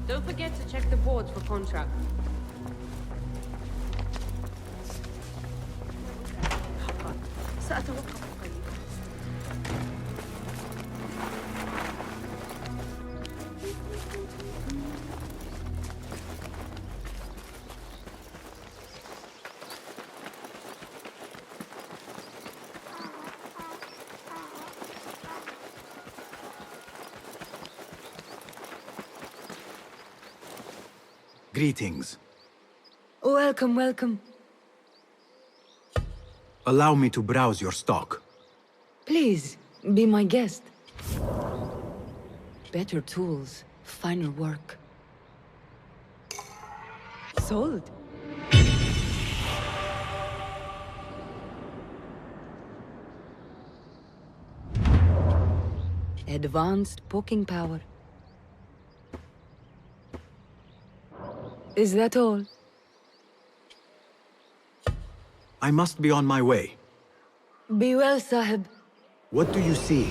Don't forget to check the boards for contract. سأتوقف قليلا. Greetings. Welcome, welcome. Allow me to browse your stock. Please, be my guest. Better tools, finer work. Sold. Advanced poking power. Is that all? I must be on my way. Be well, Sahib. What do you see?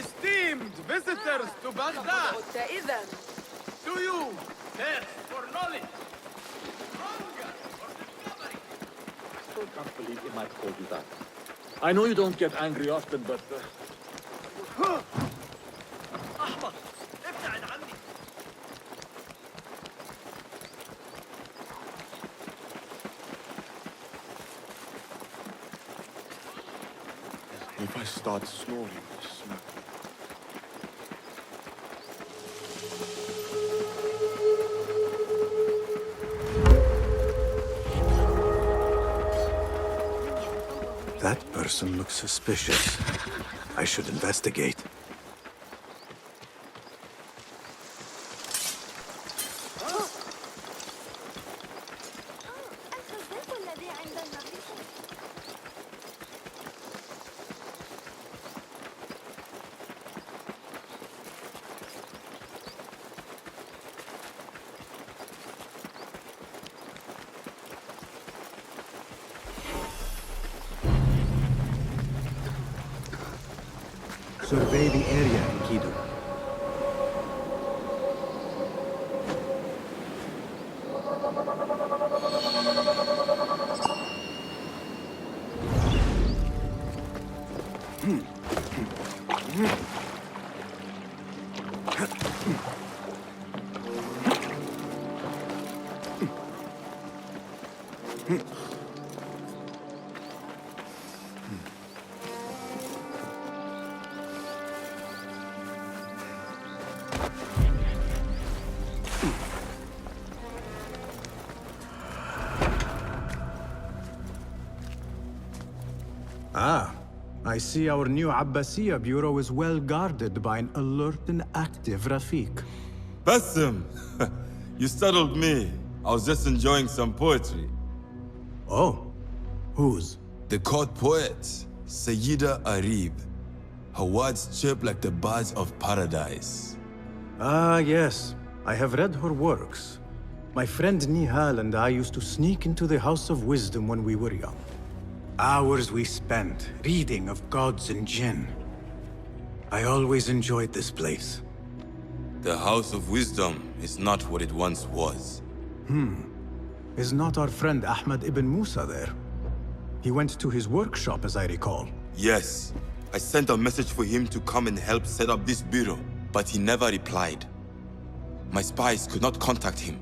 Esteemed visitors to Baghdad, do you thirst for knowledge, hunger for discovery? I still can't believe he might call you that. I know you don't get angry often, but... أحمق، ابتعد عني. If I start snoring, snap. That person looks suspicious. I should investigate. Survey the area, Enkidu. Ah, I see our new Abbasiyya bureau is well guarded by an alert and active Rafiq. Bassem! You startled me. I was just enjoying some poetry. Oh, whose? The court poet, Sayyida Arib. Her words chirp like the birds of paradise. Ah, yes. I have read her works. My friend Nihal and I used to sneak into the House of Wisdom when we were young. Hours we spent reading of gods and jinn. I always enjoyed this place. The House of Wisdom is not what it once was. Is not our friend Ahmad ibn Musa there? He went to his workshop, as I recall. Yes, I sent a message for him to come and help set up this bureau, but he never replied. My spies could not contact him.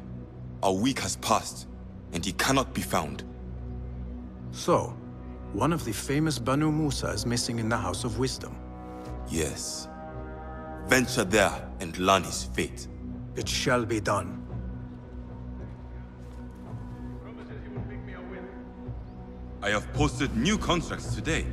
A week has passed, and he cannot be found. So, one of the famous Banu Musa is missing in the House of Wisdom. Yes, venture there and learn his fate. It shall be done. I have posted new contracts today.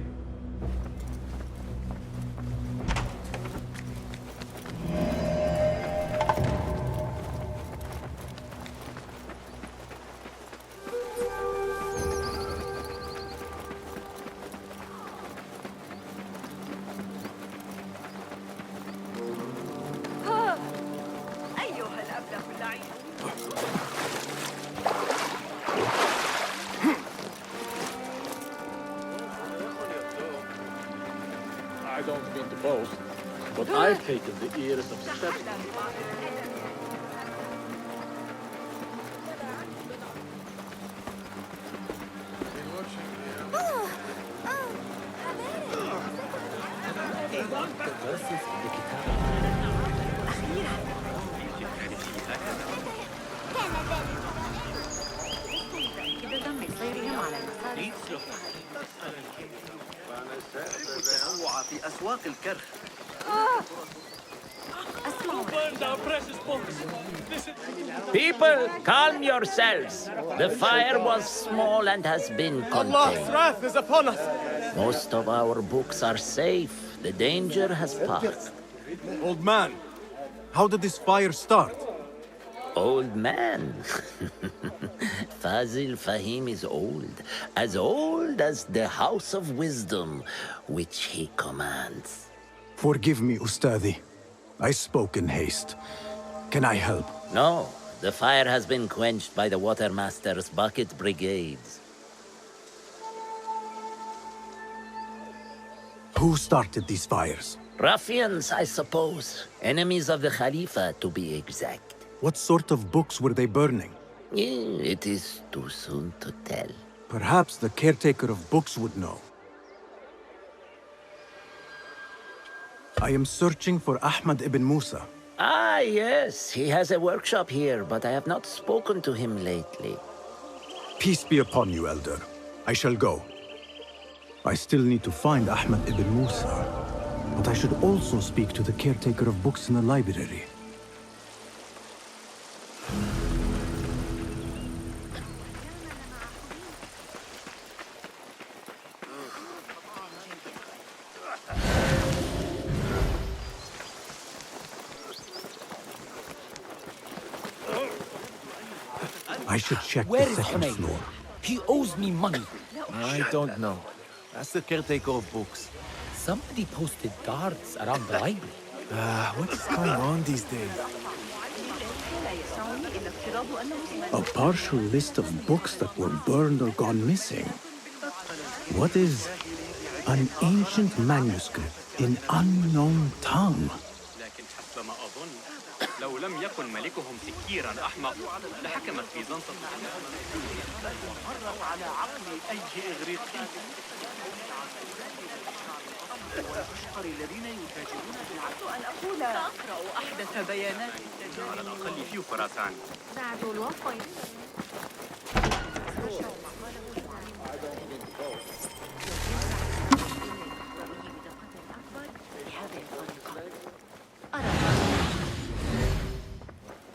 أيها الأبله اللعين. I don't mean to boast, but I've taken the ears of seven. تنوع في أسواق الكرخ. People, calm yourselves. The fire was small and has been contained. wrath is upon us. Most of our books are safe. The danger has passed. Old man, how did this fire start? Old man. Fazil Fahim is old as the House of Wisdom, which he commands. Forgive me, Ustadi. I spoke in haste. Can I help? No, the fire has been quenched by the Watermaster's bucket brigades. Who started these fires? Ruffians, I suppose. Enemies of the Khalifa, to be exact. What sort of books were they burning? It is too soon to tell. Perhaps the caretaker of books would know. I am searching for Ahmad ibn Musa. Ah, yes. He has a workshop here, but I have not spoken to him lately. Peace be upon you, Elder. I shall go. I still need to find Ahmad ibn Musa, but I should also speak to the caretaker of books in the library. I should check Where the is second Hunayn? floor. He owes me money. I don't know. That's the caretaker of books. Somebody posted guards around the library. What is going on these days? A partial list of books that were burned or gone missing. What is an ancient manuscript in unknown tongue? لكن حسب ما أظن لو لم يكن ملكهم سكيرا أحمق لحكمت بيزنطة مرت على عقل أي إغريقي والأشقر الذين يتاجرون بالعقل أن أقول أقرأ أحدث بيانات على الأقل في خراسان بعد الوفاة.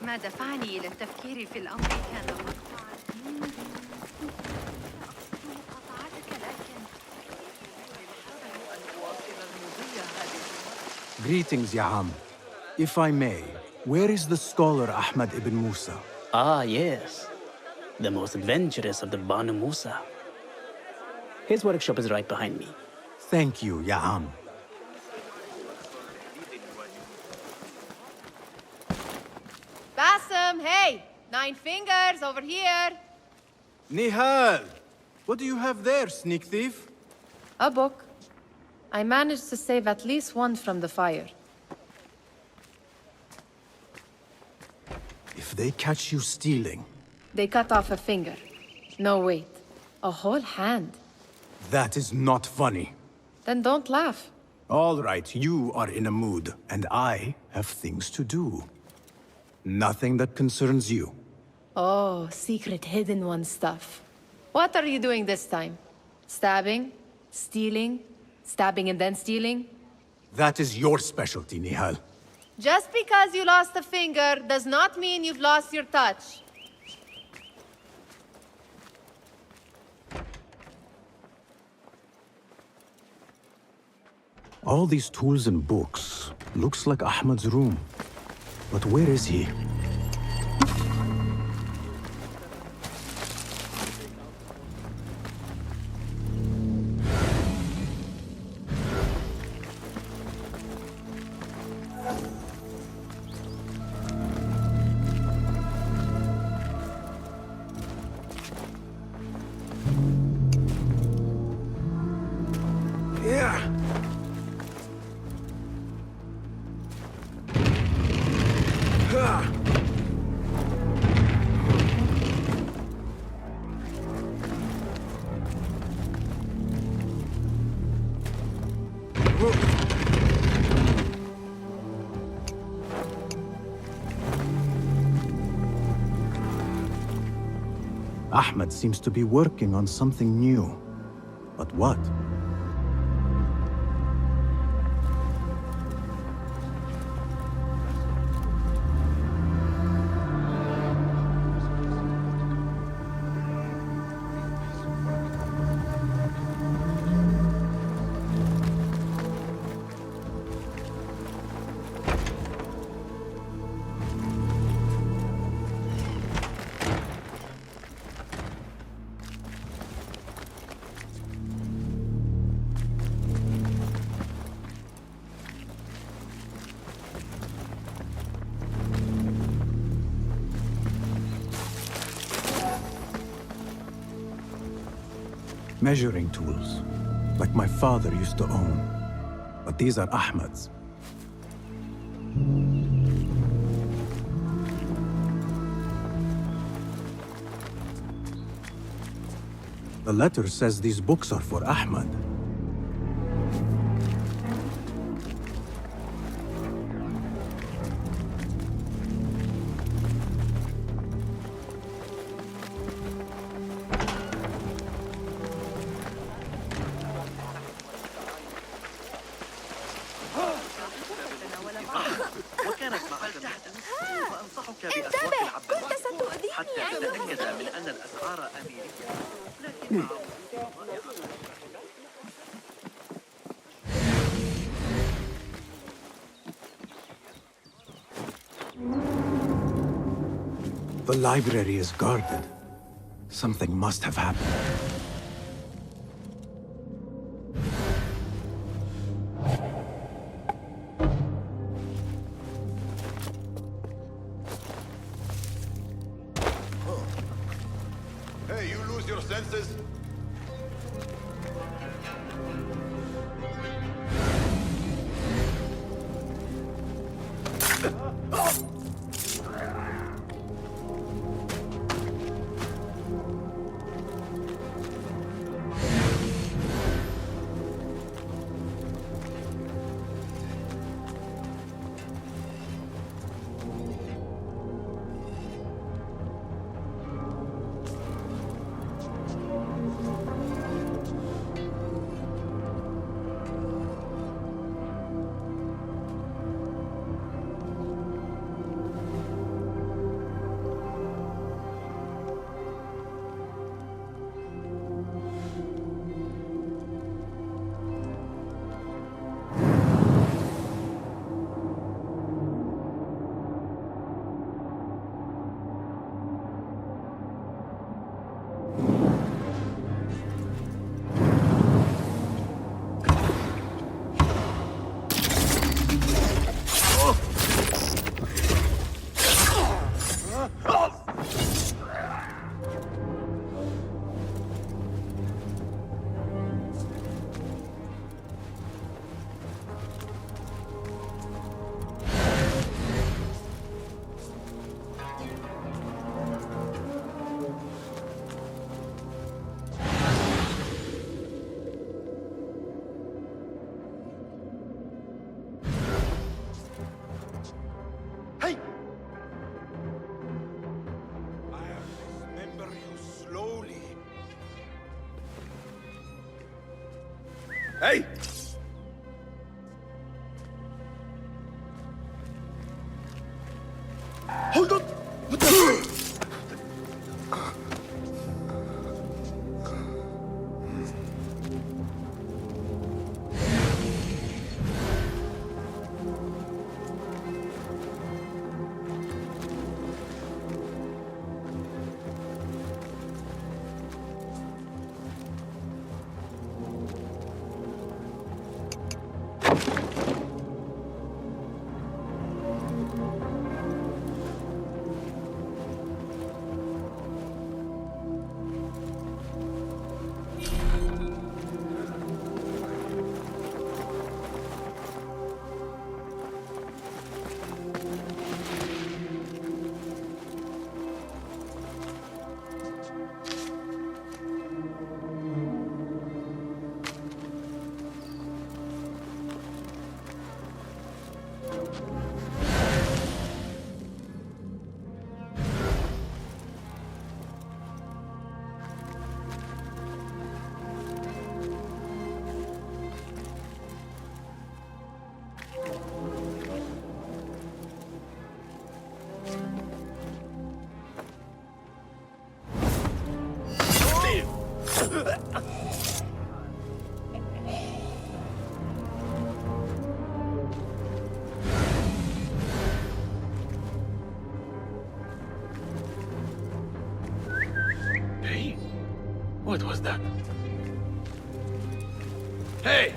ما دفعني إلى التفكير في الأمر كان مقاطعتك لكن Greetings, Ya'am. If I may, where is the scholar Ahmad ibn Musa? Ah, yes. The most adventurous of the Banu Musa. His workshop is right behind me. Thank you, Ya'am. Bassem, hey! 9 fingers over here! Nihal! What do you have there, sneak thief? A book. I managed to save at least one from the fire. If they catch you stealing, They cut off a finger. No, wait. A whole hand. that is not funny. Then don't laugh. All right, you are in a mood, and I have things to do. Nothing that concerns you. Oh, secret hidden one stuff. What are you doing this time? Stabbing? Stealing? Stabbing and then stealing? That is your specialty, Nihal. Just because you lost a finger does not mean you've lost your touch. All these tools and books. Looks like Ahmad's room. But where is he? Ahmed seems to be working on something new. But what? Measuring tools, like my father used to own. But these are Ahmed's. The letter says these books are for Ahmed. وكانت معك فأنصحك بأسواق العباس كنت ستؤذيني حتى تتأكد من أن الأسعار أمريكية لكن The library is guarded. Something must have happened. Hey, you lose your senses? Hey! Hey, what was that? Hey!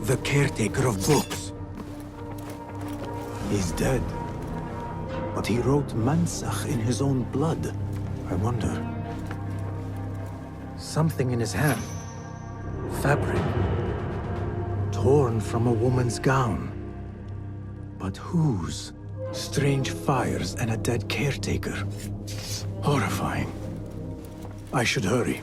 The caretaker of books. He's dead. But he wrote Mansach in his own blood. I wonder. Something in his hand. Fabric. Torn from a woman's gown. But whose? Strange fires and a dead caretaker. Horrifying. I should hurry.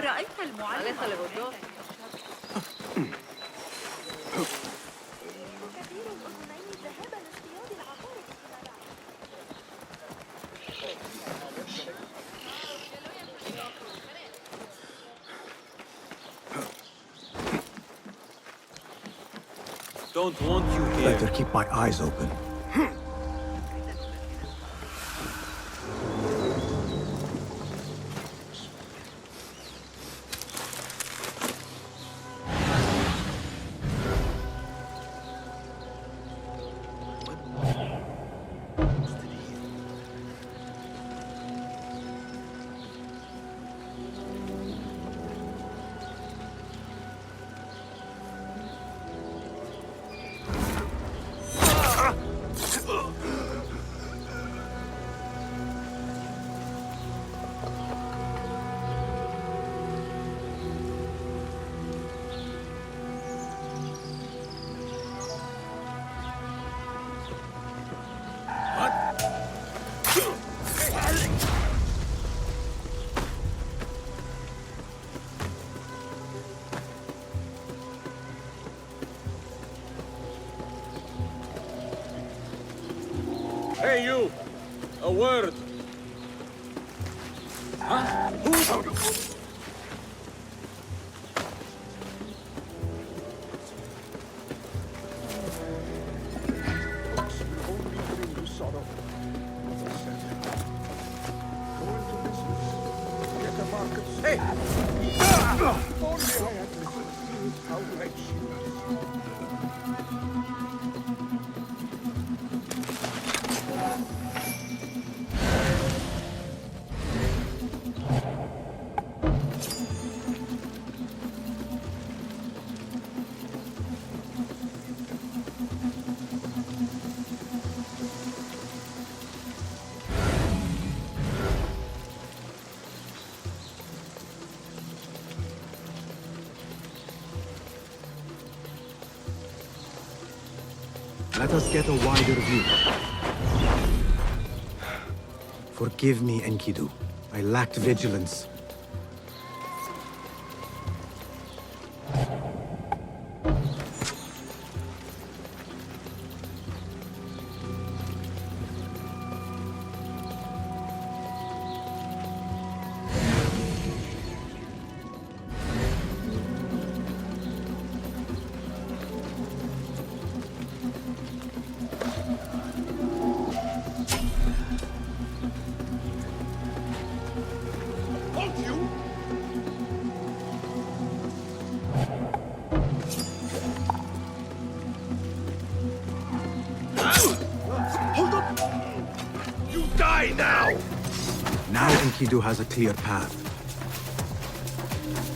رأيت المعلم Don't want you here. Better keep my eyes open. Hey, you! A word! Huh? Hey! Let us get a wider view. Forgive me, Enkidu. I lacked vigilance. Now Enkidu has a clear path.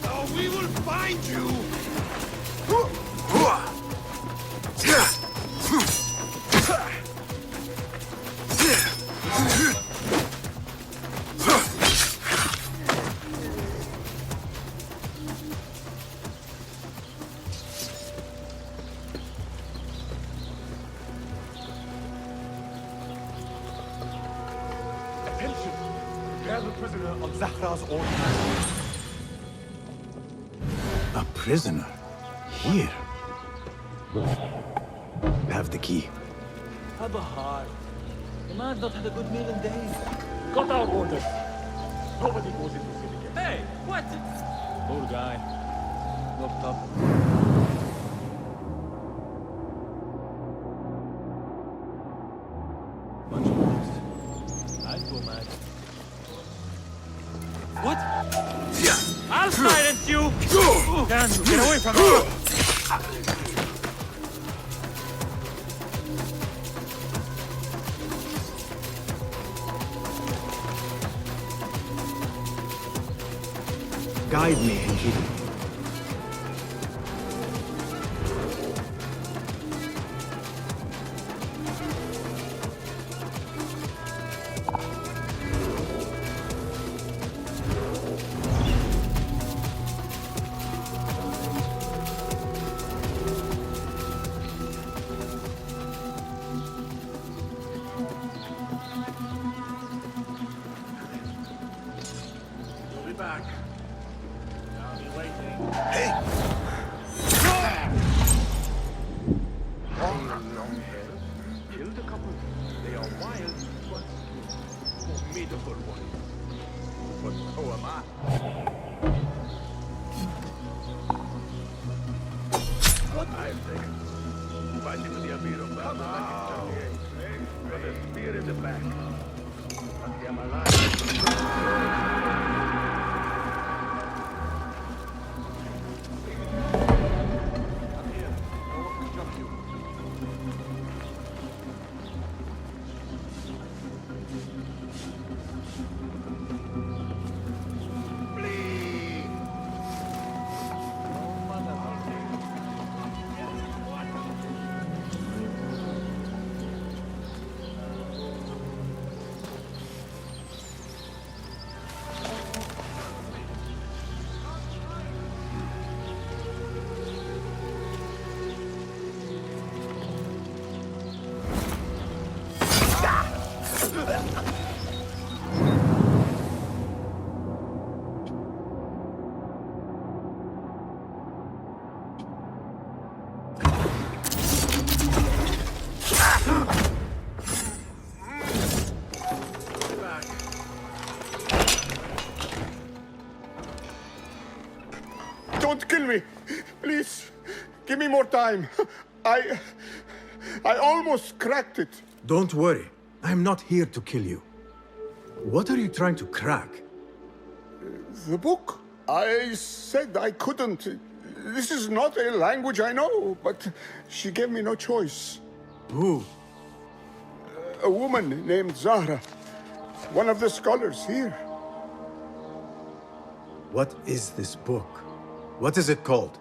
Oh, we will find you! Attention! Grab a prisoner on Zahra's order. A prisoner? Here? Have the key. Have a heart. The man's not had a good meal in days. Got our orders. Nobody goes into syndicate. Hey, what? Poor guy. Locked up. Bunch of wolves. I'd go mad. What? I'll silence you! Dan, get away from me! Guide me, Enkidu. We'll be back. I'll be waiting. Killed a couple. They are wild, but formidable ones. But so am I. What I think? Fighting with the Amir of Bama back in 78. Got a spear in the back. Lucky I'm alive. Don't kill me. Please, give me more time. I almost cracked it. Don't worry. I'm not here to kill you. What are you trying to crack? The book. I said I couldn't. This is not a language I know, but she gave me no choice. Who? A woman named Zahra. One of the scholars here. What is this book? What is it called?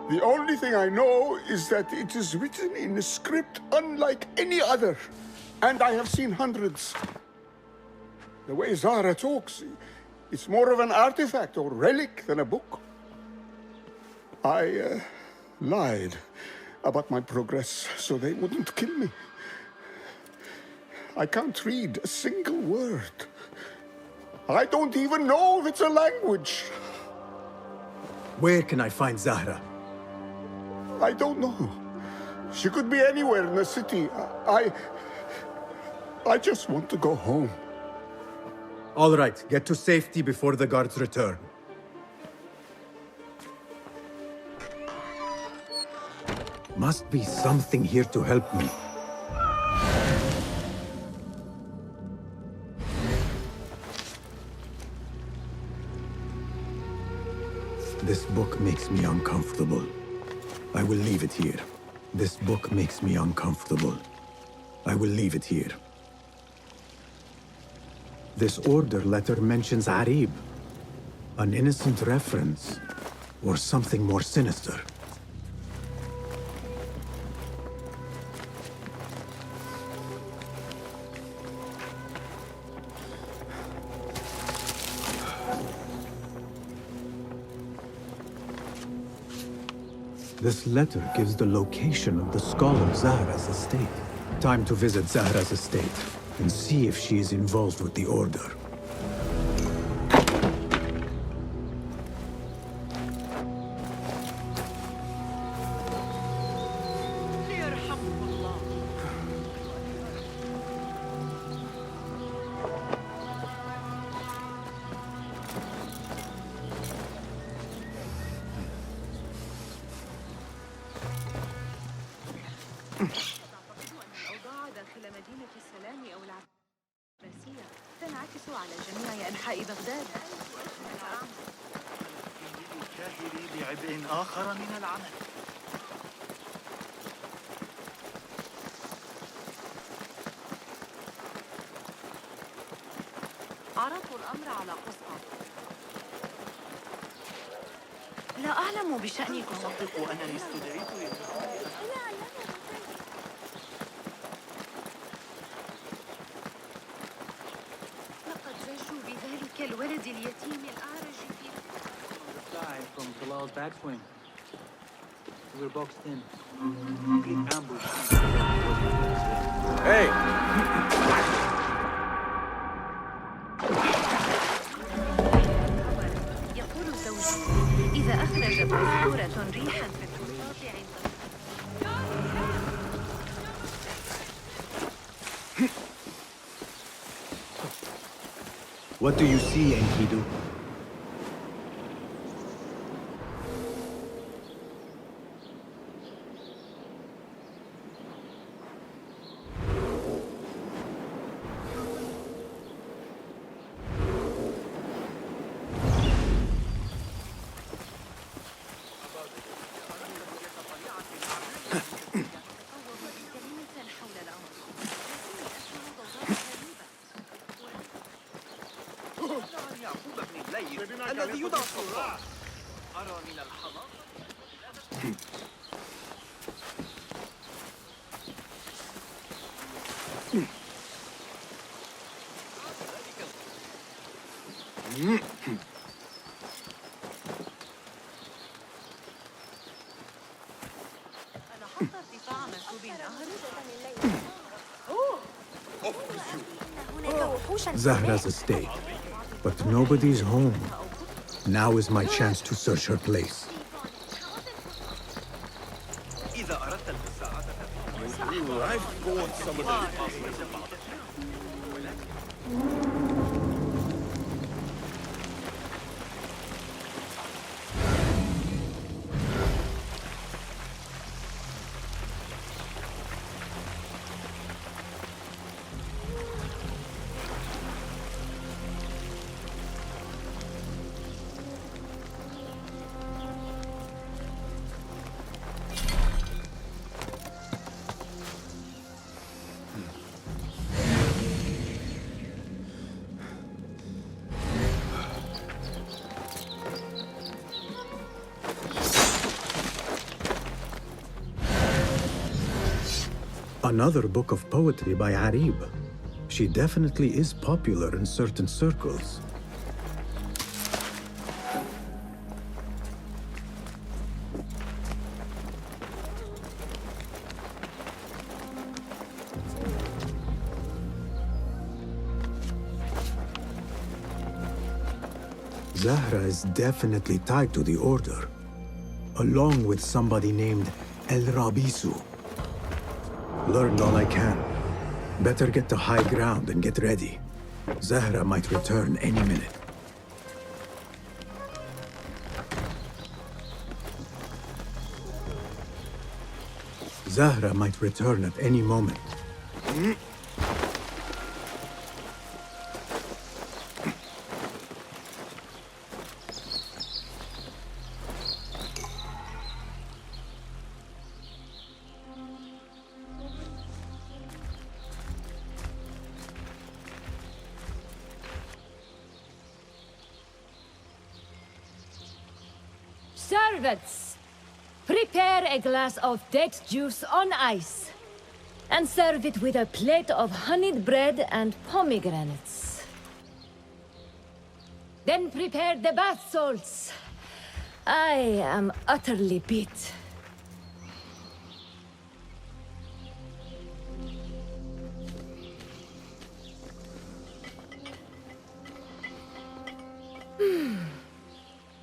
The only thing I know is that it is written in a script unlike any other. And I have seen hundreds. The way Zahra talks, it's more of an artifact or relic than a book. I lied. about my progress so they wouldn't kill me. I can't read a single word. I don't even know if it's a language. Where can I find Zahra? I don't know. She could be anywhere in the city. I just want to go home. All right, get to safety before the guards return. Must be something here to help me. This book makes me uncomfortable. I will leave it here. This book makes me uncomfortable. I will leave it here. This order letter mentions Arib. An innocent reference, or something more sinister. This letter gives the location of the scholar Zahra's estate. Time to visit Zahra's estate and see if she is involved with the order. الأوضاع داخل مدينة السلام أو العباسية تنعكس على جميع أنحاء بغداد. الشاهر بعبء آخر من العمل. عرضت الأمر على قسطة. لا أعلم بشأنكم. أصدق أنني استدعيت لقد زجوا بذلك الولد اليتيم الأعرج في Guy from Bilal's backswing. We were boxed in. Complete ambush. Hey! يقول زوجي إذا أخرجت عصفورة ريحا في الفسطاط عند What do you see, Enkidu? الذي يضع الصراع. أرى من الحماقة. أنا حتى ارتفاع منسوب النهر. Zahra's estate. But nobody's home. Now is my chance to search her place. إذا أردت المساعدة I've bought some of those. Another book of poetry by Arib. She definitely is popular in certain circles. Zahra is definitely tied to the Order, along with somebody named al-Rabisu. Learned all I can. Better get to high ground and get ready. Zahra might return any minute. Zahra might return at any moment. Servants, prepare a glass of date juice on ice, and serve it with a plate of honeyed bread and pomegranates. Then prepare the bath salts. I am utterly beat.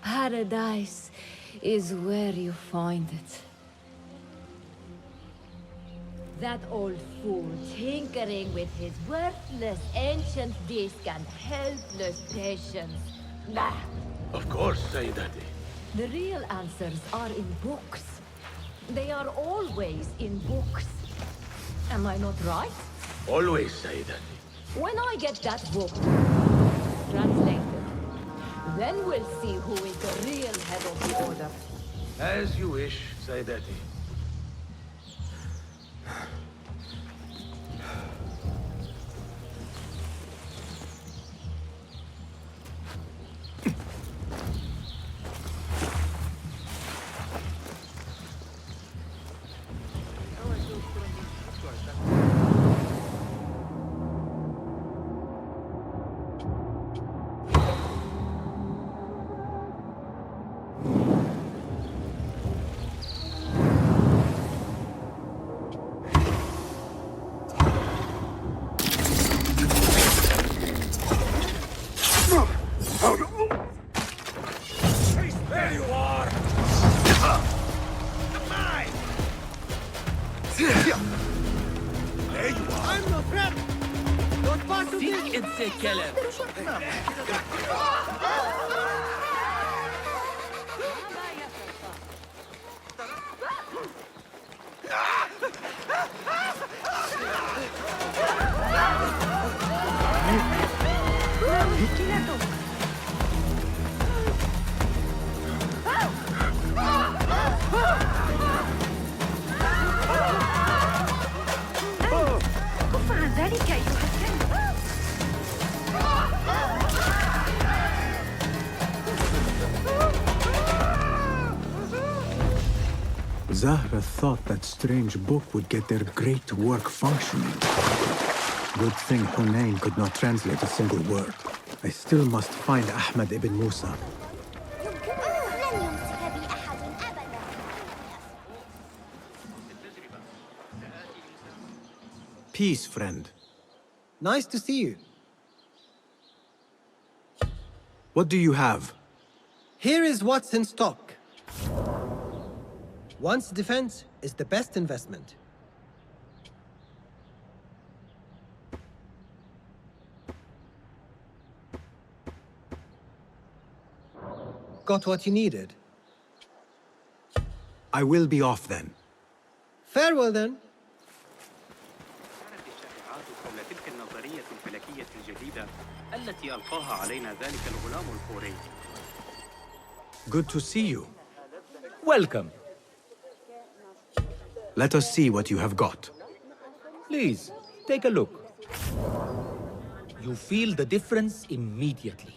Paradise is where you find it. That old fool tinkering with his worthless ancient disc and helpless patience. Nah. Of course, Sayyidati. The real answers are in books. They are always in books. Am I not right? Always, Sayyidati. When I get that book translated, then we'll see who is the real head of the Order. As you wish, Sayyidati. كف عن ذلك أيها الكلب. Zahra thought that strange book would get their great work functioning. Good thing Hunayn could not translate a single word. I still must find Ahmad ibn Musa. Peace, friend. Nice to see you. What do you have? Here is what's in stock. One's defense is the best investment. Got what you needed? I will be off then. Farewell then. حول تلك النظرية الفلكية الجديدة التي ألقاها علينا ذلك الغلام الكوري. Good to see you. Welcome. Let us see what you have got. Please, take a look. You feel the difference immediately.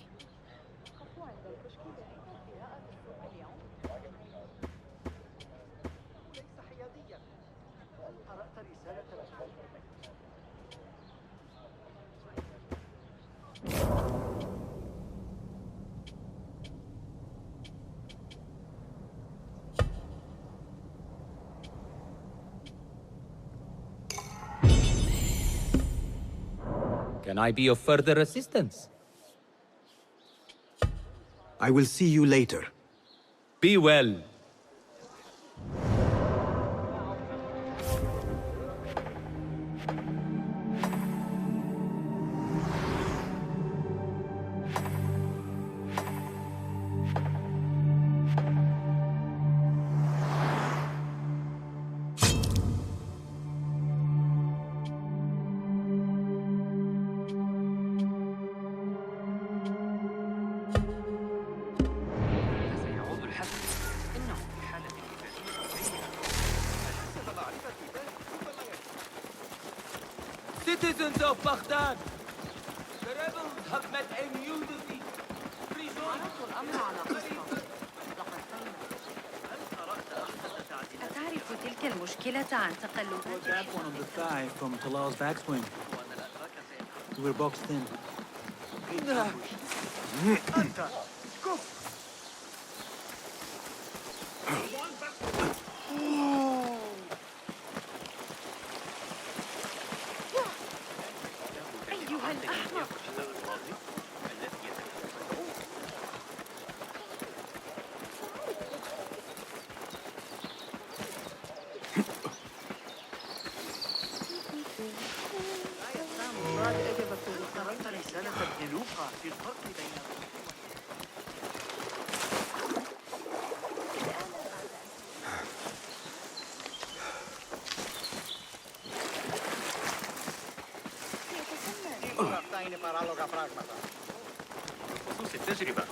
Can I be of further assistance? I will see you later. Be well. Citizens of Baghdad, the rebels have met a new defeat. أتعرف تلك المشكلة عن تقلبات That one on the thigh from Talal's backswing. We were boxed in. أيها الأحمق. قرأت رسالة ابن لوقا في الفرق بين بخصوص التجربة.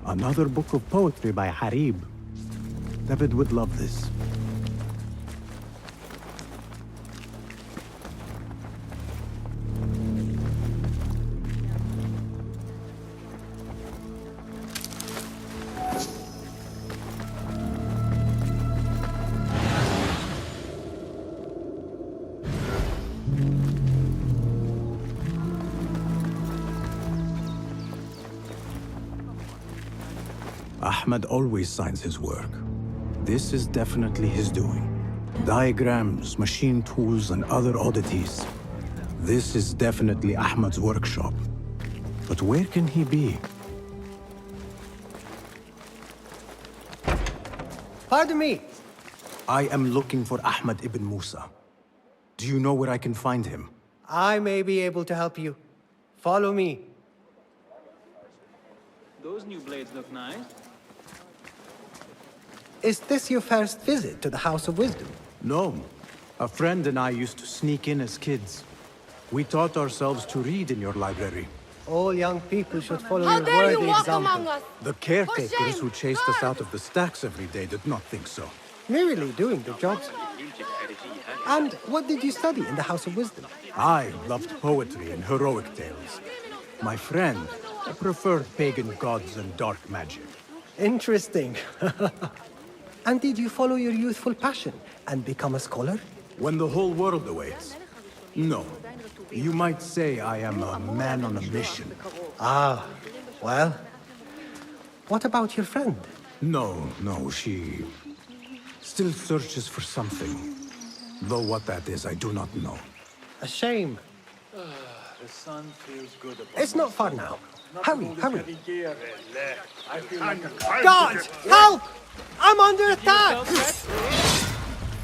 Another book of poetry by Harib. David would love this. Ahmed always signs his work. This is definitely his doing. Diagrams, machine tools, and other oddities. This is definitely Ahmed's workshop. But where can he be? Pardon me. I am looking for Ahmed ibn Musa. Do you know where I can find him? I may be able to help you. Follow me. Those new blades look nice. Is this your first visit to the House of Wisdom? No. A friend and I used to sneak in as kids. We taught ourselves to read in your library. All young people should follow How your dare you worthy walk example. among us? The caretakers shame! who chased us out of the stacks every day did not think so. Merely doing their jobs. And what did you study in the House of Wisdom? I loved poetry and heroic tales. My friend preferred pagan gods and dark magic. Interesting. And did you follow your youthful passion and become a scholar? When the whole world awaits. No. You might say I am a man on a mission. Ah, well. What about your friend? No, she still searches for something. Though what that is, I do not know. A shame. The sun feels good about It's not far now. Hurry, hurry. I feel like a Guards, help! I'm under attack!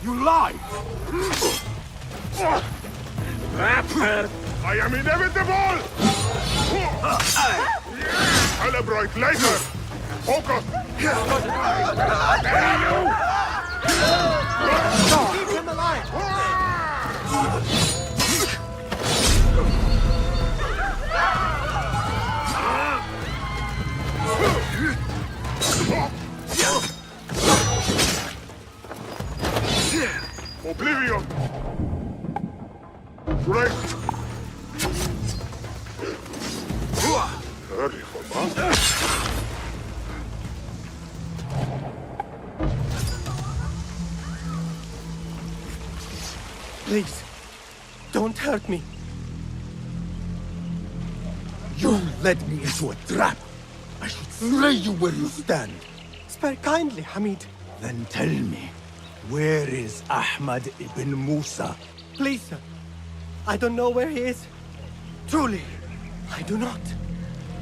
You lie! I am inevitable! Celebrate later! Focus! Keep him alive! Oblivion! Great! Hurry for master. Please, don't hurt me. You led me into a trap. I should slay you where you stand. Spare kindly, Hamid. Then tell me, where is Ahmad ibn Musa? Please, sir. I don't know where he is. Truly, I do not.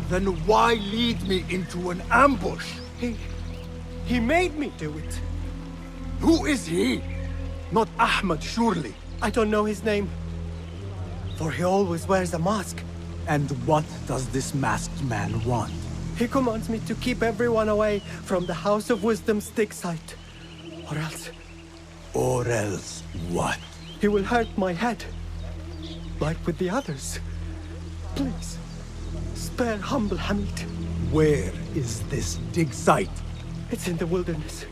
Then why lead me into an ambush? He made me do it. Who is he? Not Ahmad, surely. I don't know his name. For he always wears a mask. And what does this masked man want? He commands me to keep everyone away from the House of Wisdom's dig site. Or else... Or else what? He will hurt my head. Like with the others. Please, spare humble Hamid. Where is this dig site? It's in the wilderness.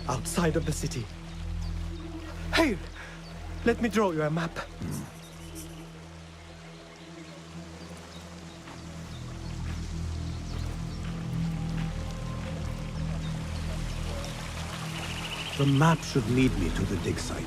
Outside of the city. Here, let me draw you a map. The map should lead me to the dig site.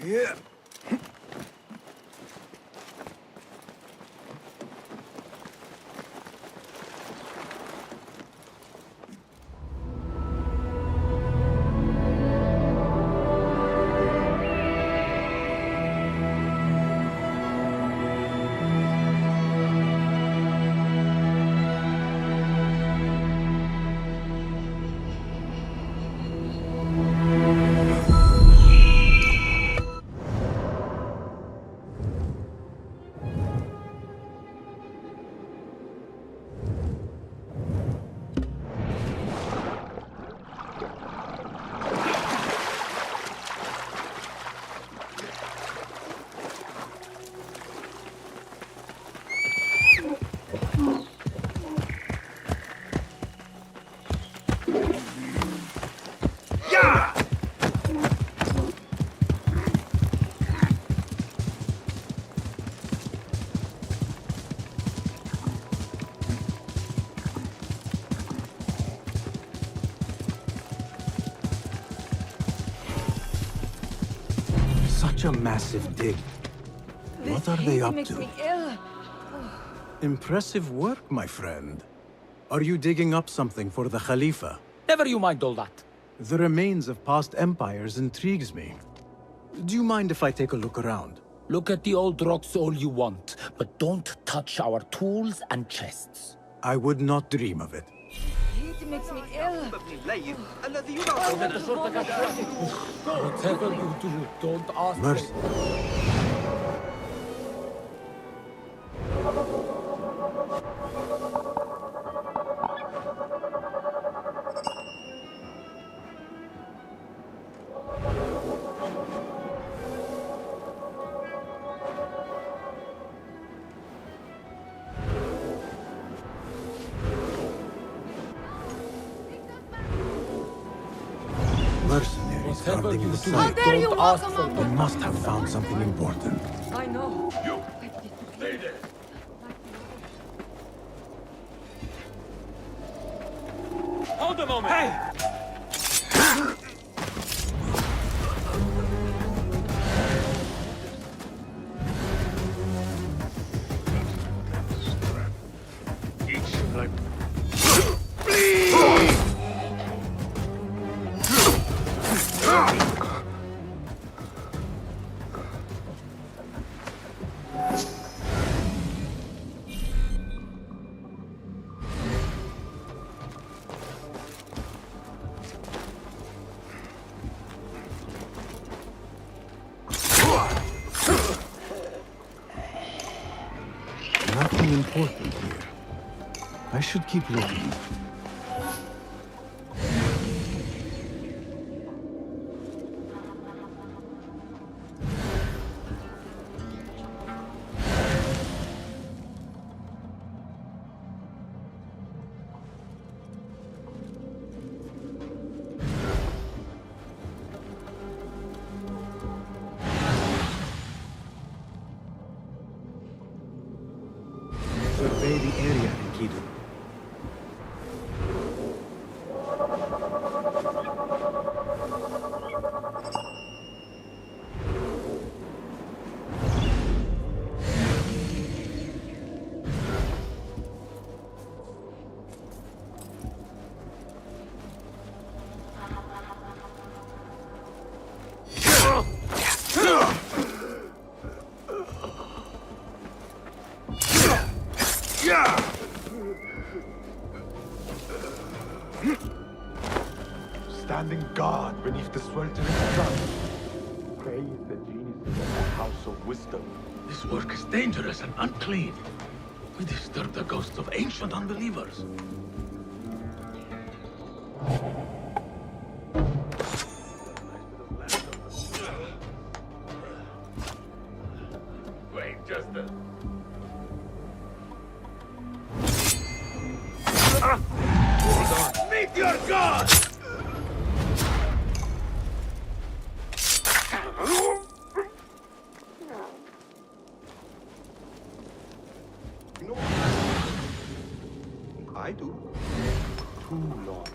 Yeah. Such a massive dig. What are they up to? Impressive work, my friend. Are you digging up something for the Khalifa? Never you mind all that. The remains of past empires intrigues me. Do you mind if I take a look around? Look at the old rocks all you want, but don't touch our tools and chests. I would not dream of it. It makes me ill. Whatever you do, don't ask Mercy. Mercenaries guarding the site. How dare you walk among They them? must have found something important. I know. You, lady. Hold a moment! Hey! Nothing important here. I should keep looking. Survey the area, Enkidu. Standing guard beneath the sweltering sun. Praise the geniuses of the House of Wisdom. This work is dangerous and unclean. We disturb the ghosts of ancient unbelievers. Wait, Justice. Hold on! Meet your god! I do. Too long.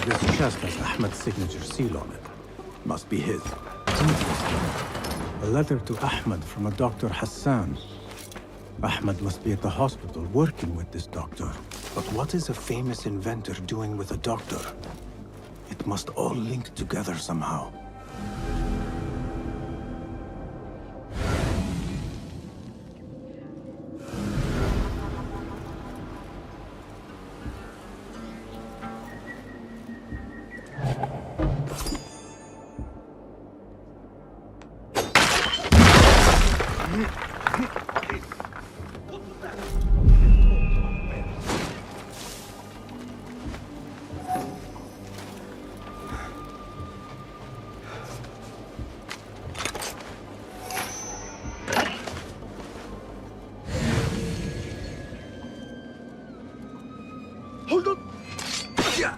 This chest has Ahmed's signature seal on it. Must be his. Interesting. A letter to Ahmed from a Dr. Hassan. Ahmed must be at the hospital working with this doctor. But what is a famous inventor doing with a doctor? It must all link together somehow. Hold on! Yeah!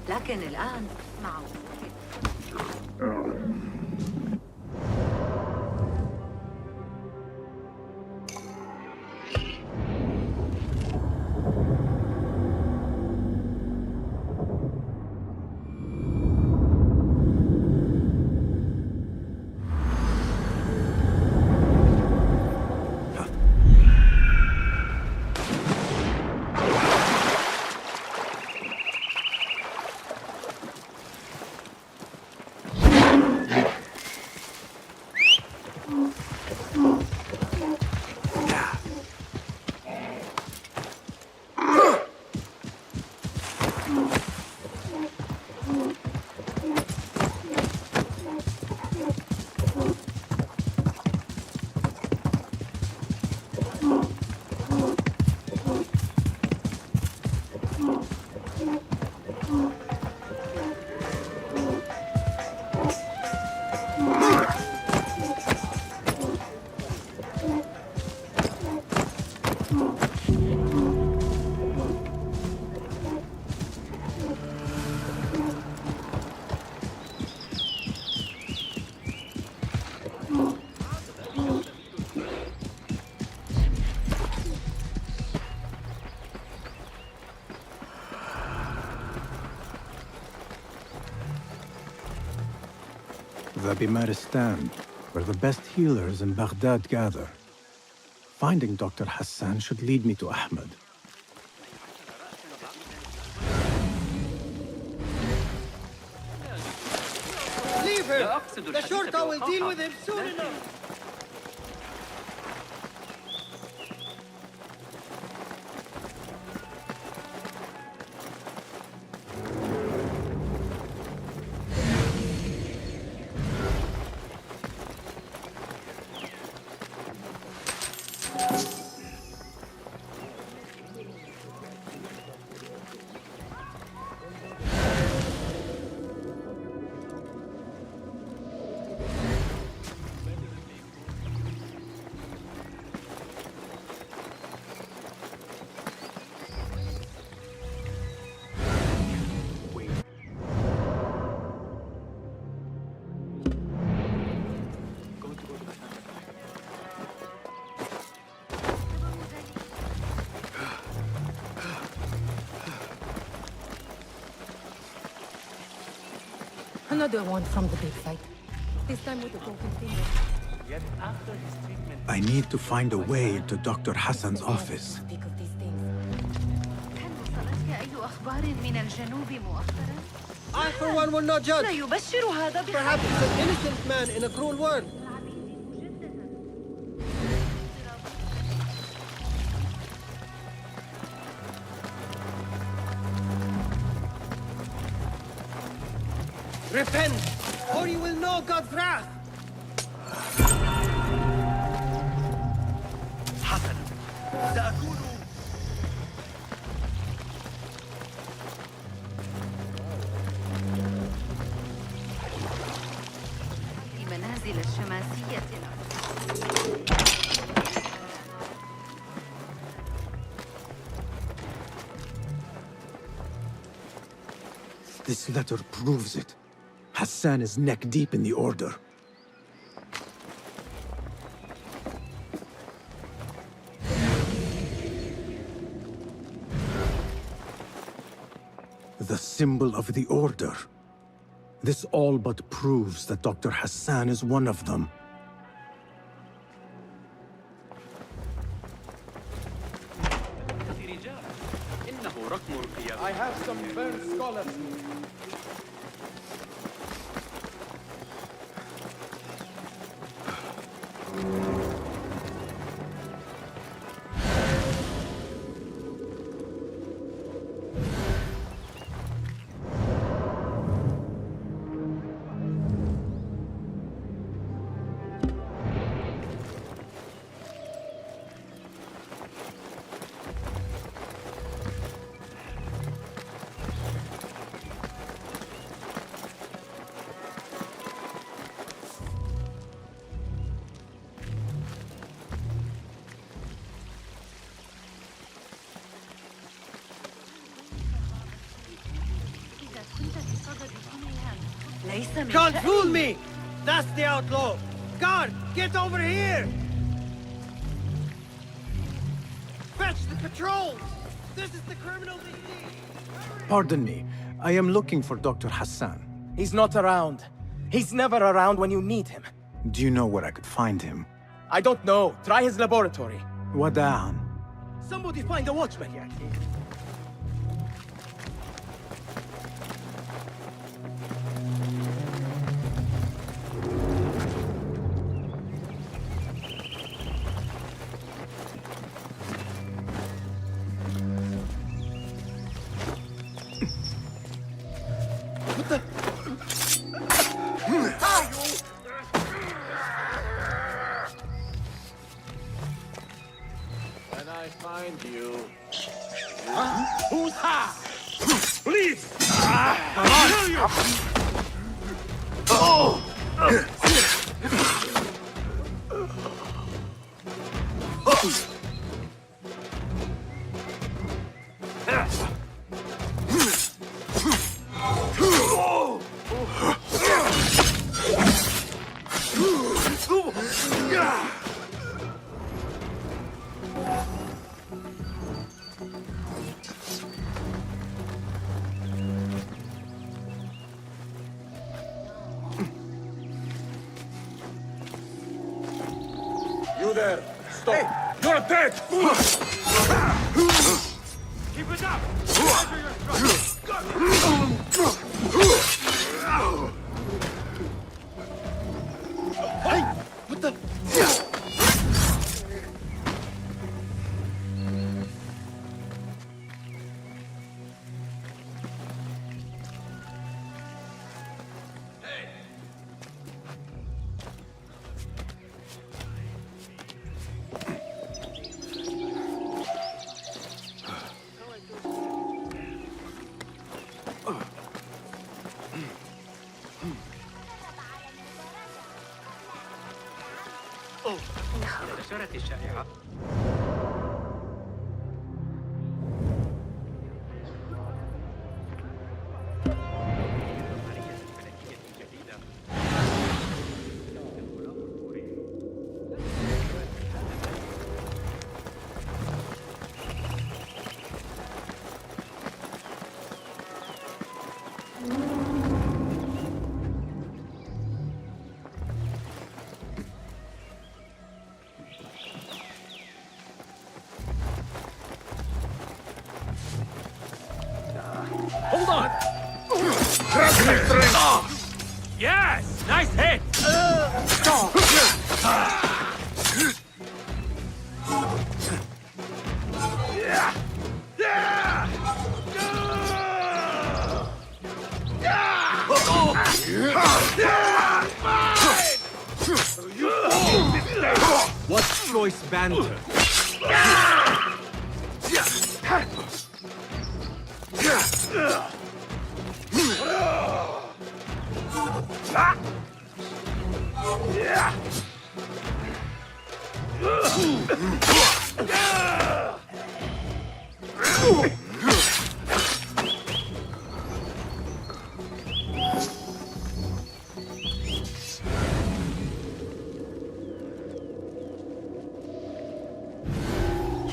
لكن الآن معه The Bimaristan, where the best healers in Baghdad gather. Finding Dr. Hassan should lead me to Ahmed. Leave her! The Shorta will deal with him soon enough! Another one from the big fight. This time with the broken finger. Yet after his treatment... I need to find a way to Dr. Hassan's office. هل وصلتك أي أخبار من الجنوب مؤخرا؟ I, for one, will not judge. لا يبشر هذا Perhaps it's an innocent man in a cruel world. Repent, or you will know God's wrath. حسنا سأكون في منازل الشماسية This letter proves it. Hassan is neck deep in the Order. The symbol of the Order. This all but proves that Dr. Hassan is one of them. I have some burnt scholars. Can't fool me! That's the outlaw! Guard, get over here! Fetch the patrols! This is the criminal disease! Pardon me. I am looking for Dr. Hassan. He's not around. He's never around when you need him. Do you know where I could find him? I don't know. Try his laboratory. Wadaan. Somebody find a watchman here. Who's ha? Please! Kill you! You there! Stop! Hey. You're dead! Keep it up! Hey! What the? انتشرت الشائعة. Hold on! Yes! Nice hit! What's choice banter?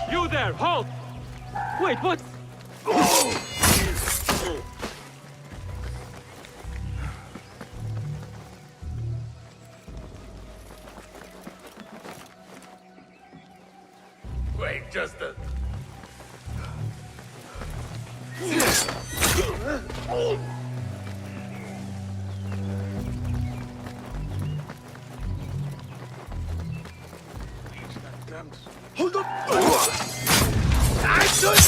You there! Halt! Wait, what? Wait, just a... Hold up! I should...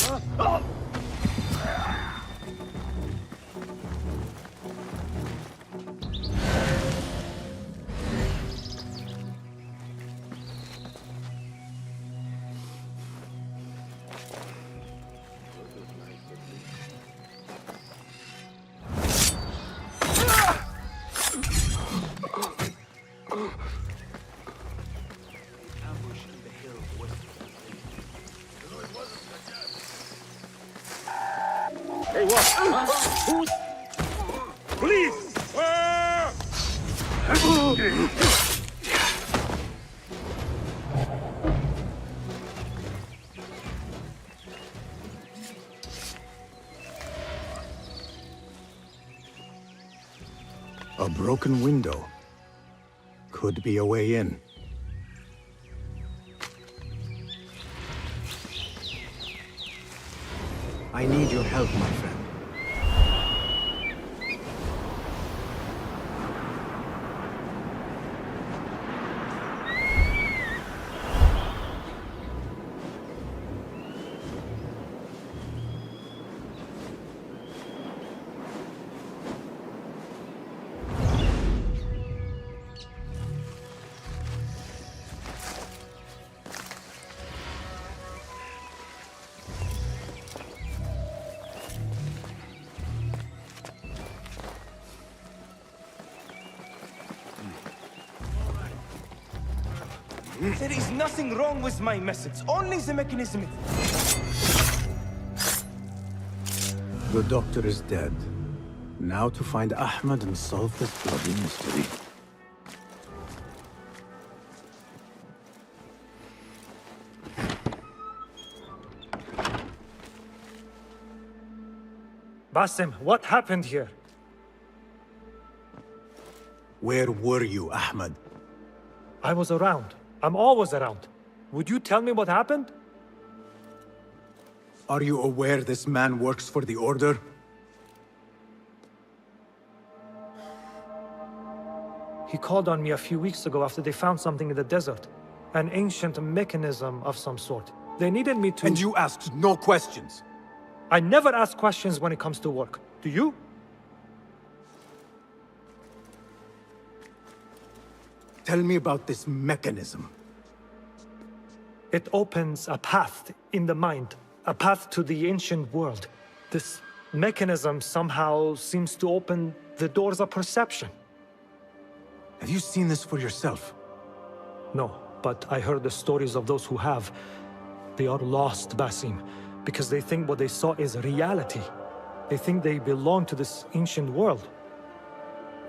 Hey, what? Huh? Who's... Please! A broken window. Could be a way in. I need your help, my friend. There is nothing wrong with my message, only the mechanism. The doctor is dead. Now to find Ahmed and solve this bloody mystery. Basim, what happened here? Where were you, Ahmed? I was around. I'm always around. Would you tell me what happened? Are you aware this man works for the Order? He called on me a few weeks ago after they found something in the desert. An ancient mechanism of some sort. They needed me to... And you asked no questions? I never ask questions when it comes to work. Do you? Tell me about this mechanism. It opens a path in the mind. A path to the ancient world. This mechanism somehow seems to open the doors of perception. Have you seen this for yourself? No, but I heard the stories of those who have. They are lost, Basim, because they think what they saw is reality. They think they belong to this ancient world.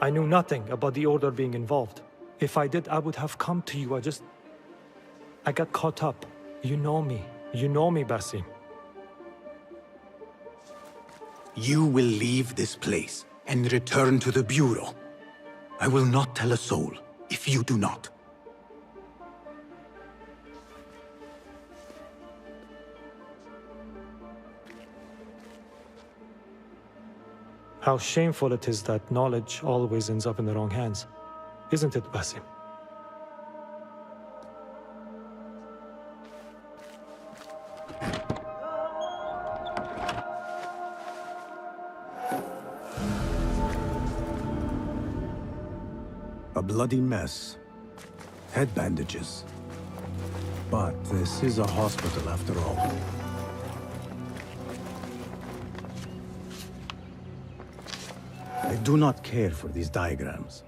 I knew nothing about the Order being involved. If I did, I would have come to you. I got caught up. You know me. You know me, Basim. You will leave this place and return to the Bureau. I will not tell a soul if you do not. How shameful it is that knowledge always ends up in the wrong hands. Isn't it, Basim? A bloody mess. Head bandages. But this is a hospital after all. I do not care for these diagrams.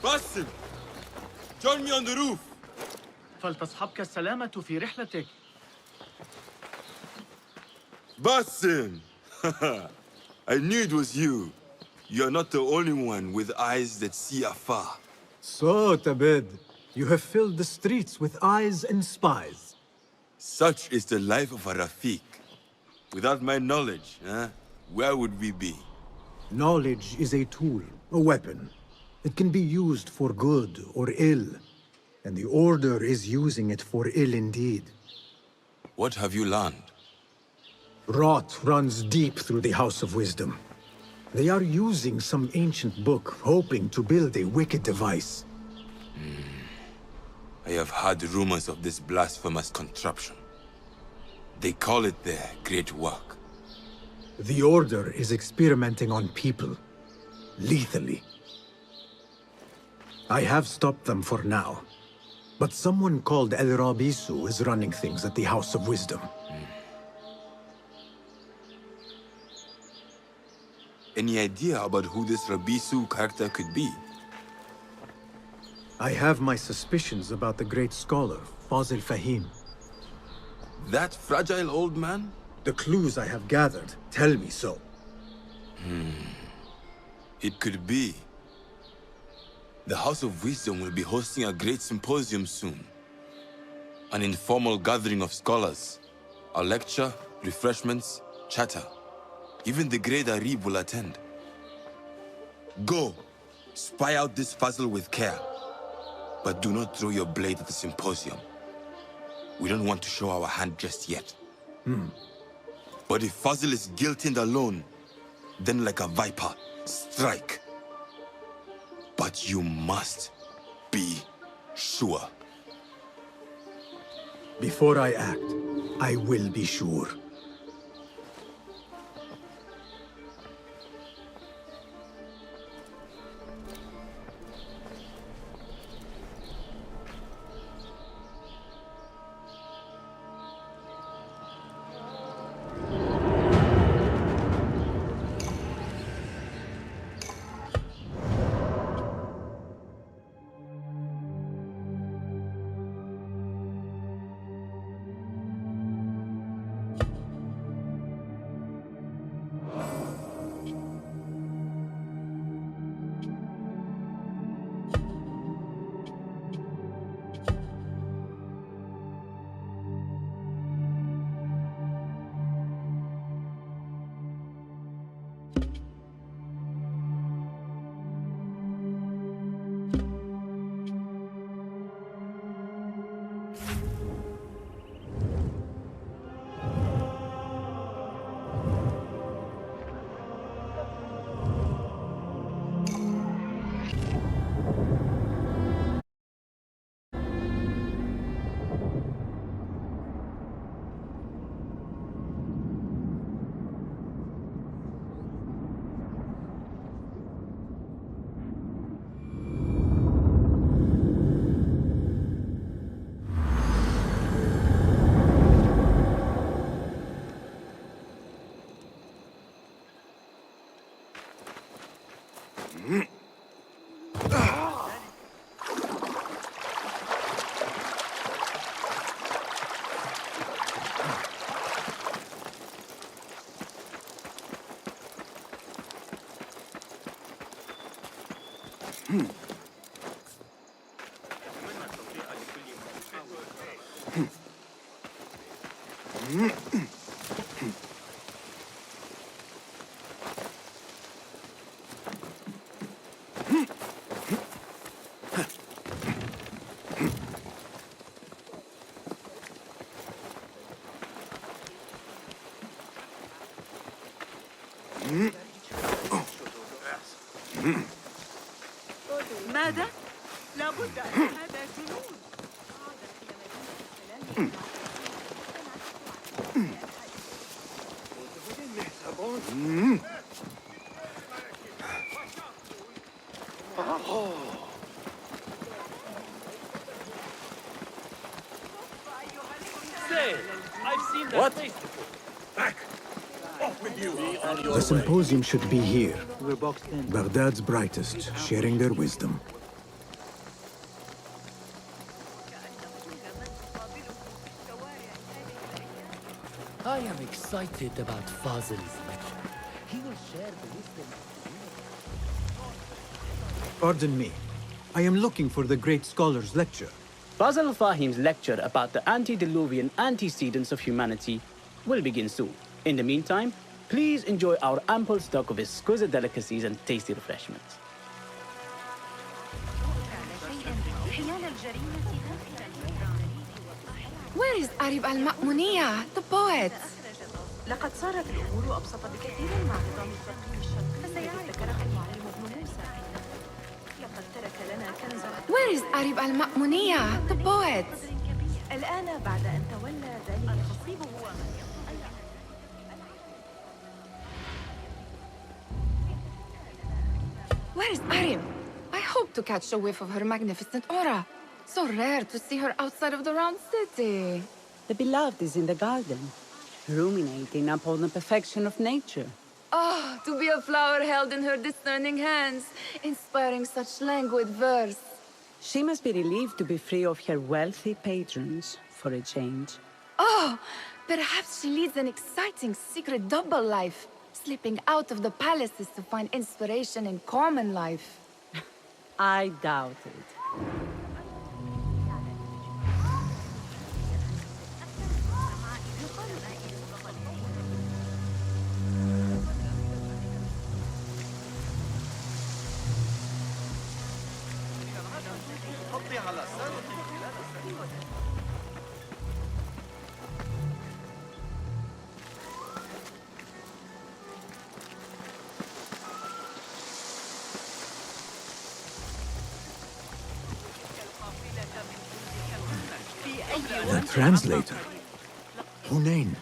Basim! Join me on the roof! فلتصحبك السلامة في رحلتك. Basim! I knew it was you. You're not the only one with eyes that see afar. So, Tabid, you have filled the streets with eyes and spies. Such is the life of a Rafiq. Without my knowledge, where would we be? Knowledge is a tool, a weapon. It can be used for good or ill, and the Order is using it for ill indeed. What have you learned? Rot runs deep through the House of Wisdom. They are using some ancient book, hoping to build a wicked device. I have heard rumors of this blasphemous contraption. They call it their great work. The Order is experimenting on people, lethally. I have stopped them for now, but someone called al-Rabisu is running things at the House of Wisdom. Any idea about who this Rabisu character could be? I have my suspicions about the great scholar, Fazil Fahim. That fragile old man? The clues I have gathered tell me so. It could be. The House of Wisdom will be hosting a great symposium soon. An informal gathering of scholars. A lecture, refreshments, chatter. Even the great Arib will attend. Go, spy out this Fazil with care. But do not throw your blade at the symposium. We don't want to show our hand just yet. But if Fazil is guilty and alone, then like a viper, strike. But you must be sure. Before I act, I will be sure. ماذا؟ لابد أن هذا جنون. Say, I've seen that face before. Back! Off with you! The symposium should be here. We're boxed in. Baghdad's brightest, sharing their wisdom. I am excited about Fazil's lecture. He will share the wisdom. Pardon me. I am looking for the great scholar's lecture. Fazil Fahim's lecture about the antediluvian antecedents of humanity will begin soon. In the meantime, please enjoy our ample stock of exquisite delicacies and tasty refreshments. Where is Arib al-Ma'muniya, the poet? لقد صارت الأمور أبسط بكثير مع نظام الترقيم الشرقي الذي ابتكره المعلم ابن موسى. لقد ترك لنا كنزا. Where is Arib al-Ma'muniya, the poet? الآن بعد أن تولى ذلك نصيبه. Where is Arib? I hope to catch a whiff of her magnificent aura. So rare to see her outside of the round city. The beloved is in the garden, ruminating upon the perfection of nature. Ah, to be a flower held in her discerning hands, inspiring such languid verse. She must be relieved to be free of her wealthy patrons for a change. Oh, perhaps she leads an exciting secret double life, slipping out of the palaces to find inspiration in common life. I doubt it. The translator. Hunain,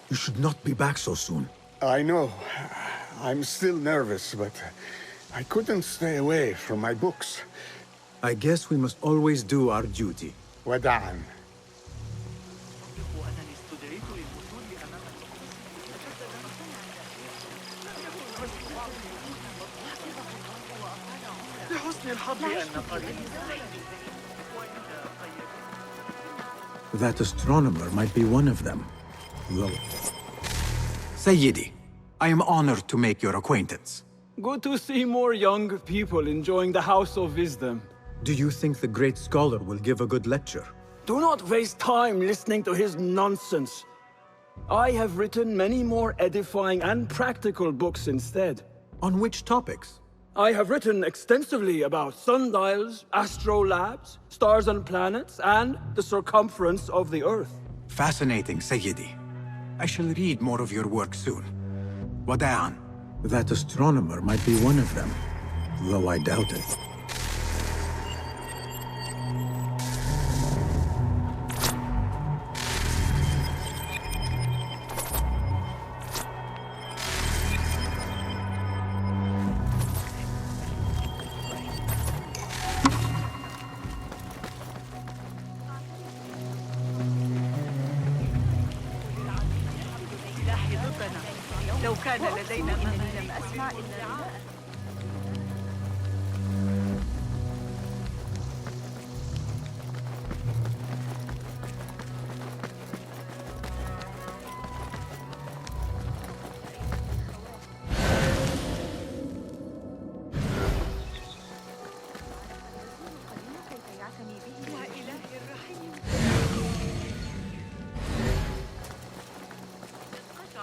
you should not be back so soon. I know. I'm still nervous, but I couldn't stay away from my books. I guess we must always do our duty. Wada'an. That astronomer might be one of them. Though. Sayyidi, I am honored to make your acquaintance. Good to see more young people enjoying the House of Wisdom. Do you think the great scholar will give a good lecture? Do not waste time listening to his nonsense. I have written many more edifying and practical books instead. On which topics? I have written extensively about sundials, astrolabes, stars and planets, and the circumference of the Earth. Fascinating, Sayyidi. I shall read more of your work soon. Wada'an. That astronomer might be one of them, though I doubt it. لو كان لدينا إنني لم أسمع إلا نداء.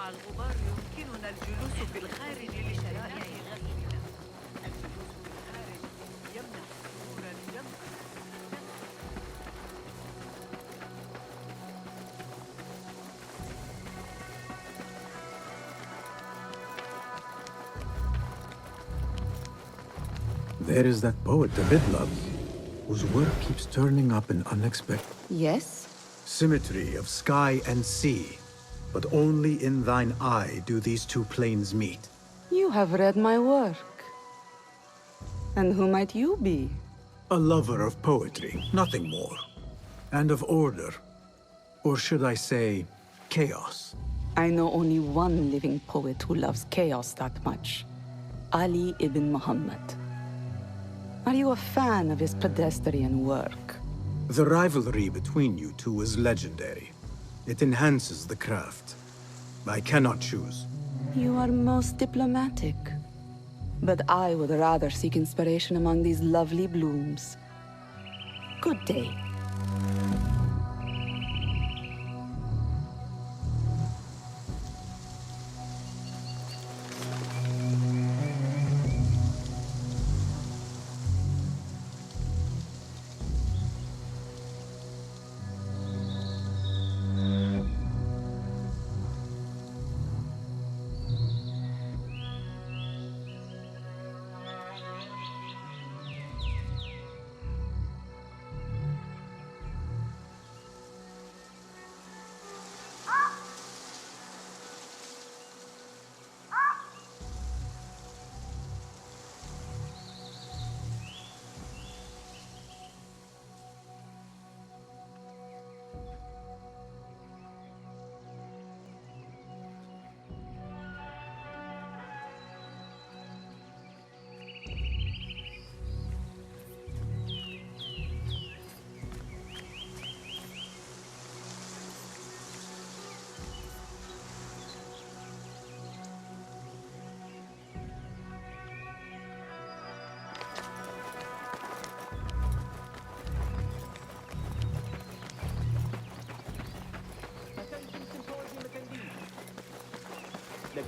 الغبار يمكننا الجلوس في الخارج لشرائع غفيرة. الجلوس في الخارج يمنع حضور الجمع. There is that poet David loves, whose work keeps turning up in unexpected... Yes? Symmetry of sky and sea. But only in thine eye do these two planes meet. You have read my work. And who might you be? A lover of poetry, nothing more. And of order. Or should I say, chaos. I know only one living poet who loves chaos that much. Ali ibn Muhammad. Are you a fan of his pedestrian work? The rivalry between you two is legendary. It enhances the craft. I cannot choose. You are most diplomatic. But I would rather seek inspiration among these lovely blooms. Good day.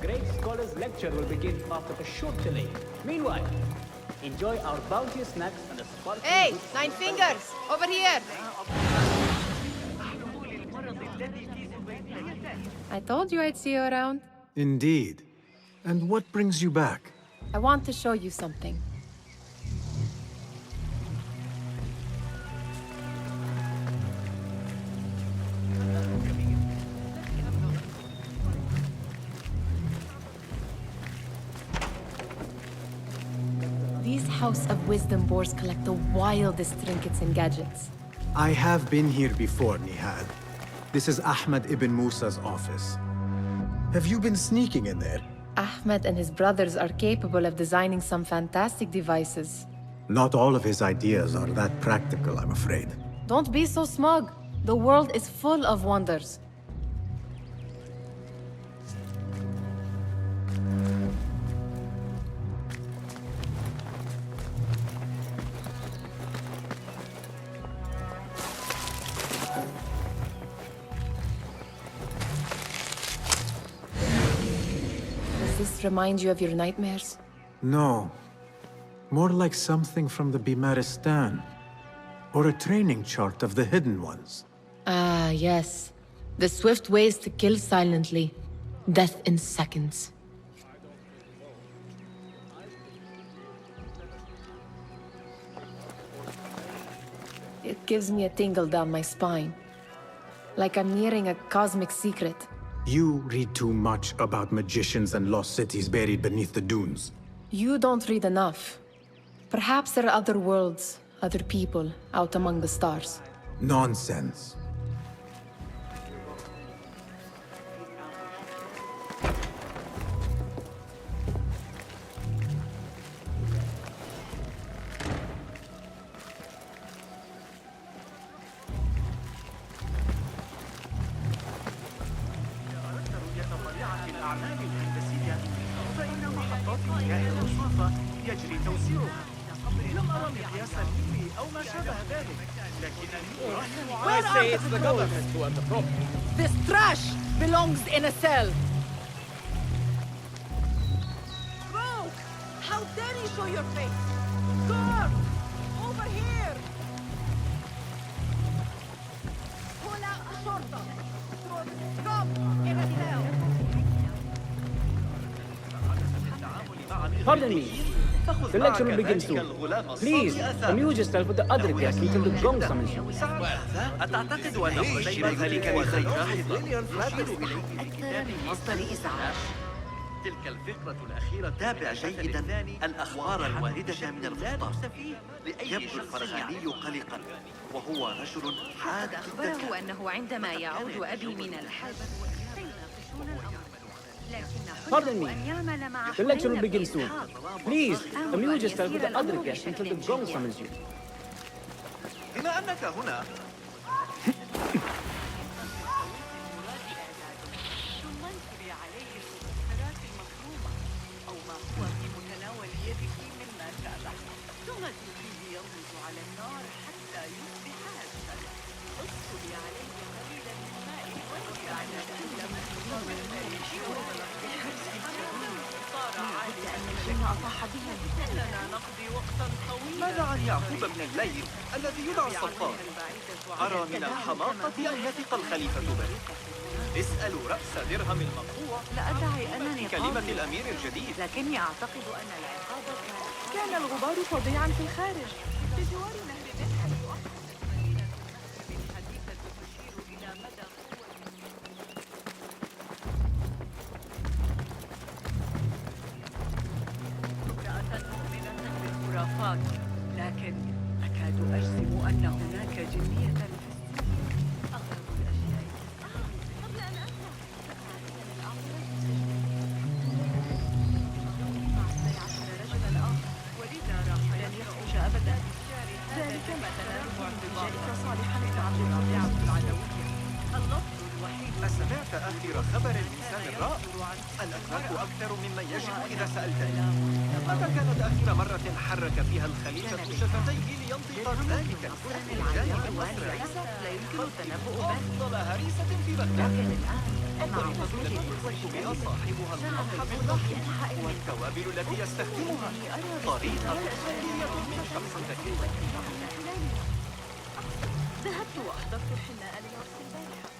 great scholar's lecture will begin after a short delay. Meanwhile, enjoy our bounteous snacks and a sparkling... Hey, Nine Fingers! Over here! I told you I'd see you around. Indeed. And what brings you back? I want to show you something. These House of Wisdom boars collect the wildest trinkets and gadgets. I have been here before, Nihal. This is Ahmed ibn Musa's office. Have you been sneaking in there? Ahmed and his brothers are capable of designing some fantastic devices. Not all of his ideas are that practical, I'm afraid. Don't be so smug. The world is full of wonders. Does this remind you of your nightmares? No. More like something from the Bimaristan. Or a training chart of the Hidden Ones. Ah, yes. The swift ways to kill silently. Death in seconds. It gives me a tingle down my spine. Like I'm nearing a cosmic secret. You read too much about magicians and lost cities buried beneath the dunes. You don't read enough. Perhaps there are other worlds, other people, out among the stars. Nonsense. يجري توسيعها. لم أرى مقياسا مني أو ما شابه ذلك، لكنني I say it's the government who are the problem. This trash belongs in a cell. Rogue! How dare you show your face? Guard! Over here! Pull out a shorter. Throw the scum in a cell. Pardon me. The lecture will begin soon. Please, amuse yourself with the other guests until the gong summons you. أتعتقد أن تشير ذلك لخير مصدر إزعاج. تلك الفقرة الأخيرة تابع جيدا الأخبار الواردة من الخطة. يبدو الفرغاني قلقا وهو رجل حاد أخبره أنه عندما يعود أبي من الحج Pardon me. The lecture will begin soon. Please, amuse yourself with the other guests until the gong summons you. بما أنك هنا ماذا عن يعقوب بن الليل الذي يدعى الصفار؟ أرى من الحماقة أن يثق الخليفة به. اسألوا رأس درهم المقطوع. لا أدعي أنني كلمة الأمير الجديد. لكني أعتقد أن العقاب كان الغبار فظيعا في الخارج بجوار نهر حيث لكن أكاد أجزم أن هناك جنية في السجن. أغرب الأشياء قبل أن أنسى رجلا آخر ولذا راح لن يخرج أبدا. ذلك ما تناله اعتجائك صالحا من عبد الطبيعة العدوية. اللفظ الوحيد. أسمعت آخر خبر الإنسان الرائع؟ الأتراك أكثر مما يجب إذا سألتني. متى كانت آخر مرة حرك فيها الخليفة شفتيه لينطق ذلك الكلام الجانب الأسرع؟ لا يمكن التنبؤ به. أفضل هريسة في بغداد. الطريقة التي يخرج بها صاحبها المرحب الضخم والتوابل التي يستخدمها طريقة سرية من شخص ذكي. ذهبت وأحضرت الحناء للعرس البارحة.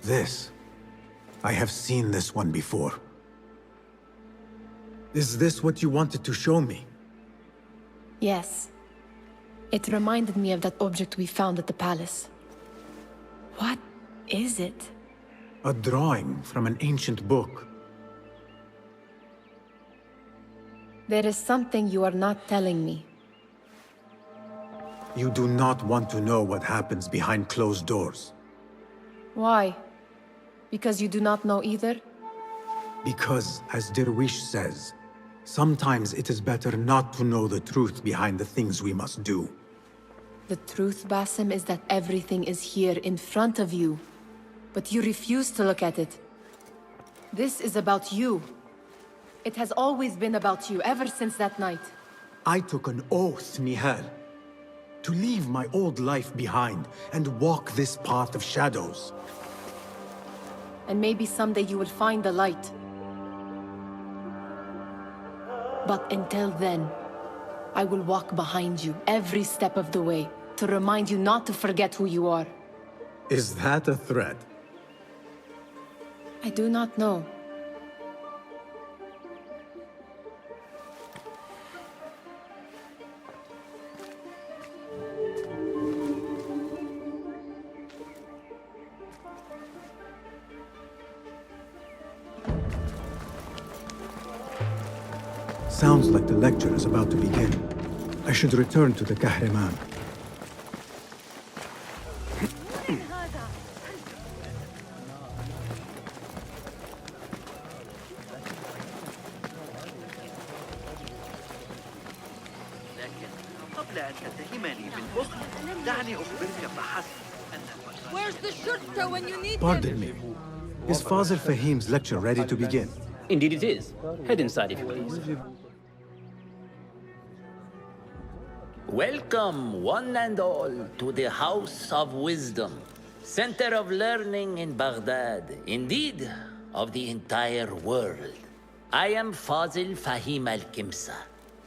This. I have seen this one before. Is this what you wanted to show me? Yes. It reminded me of that object we found at the palace. What is it? A drawing from an ancient book. There is something you are not telling me. You do not want to know what happens behind closed doors. Why? Because you do not know either? Because, as Derwish says, sometimes it is better not to know the truth behind the things we must do. The truth, Basim, is that everything is here in front of you. But you refuse to look at it. This is about you. It has always been about you, ever since that night. I took an oath, Nihal, to leave my old life behind and walk this path of shadows. And maybe someday you will find the light. But until then, I will walk behind you every step of the way to remind you not to forget who you are. Is that a threat? I do not know. Sounds like the lecture is about to begin. I should return to the Kahraman. لكن قبل أن تتهمني بالبخل دعني أخبرك فحسب أن Where's the shurta when you need Pardon me. Is Fazil Fahim's lecture ready to begin? Indeed it is. Head inside if you please. Welcome, one and all, to the House of Wisdom, center of learning in Baghdad, indeed, of the entire world. I am Fazil Fahim al-Kimsa,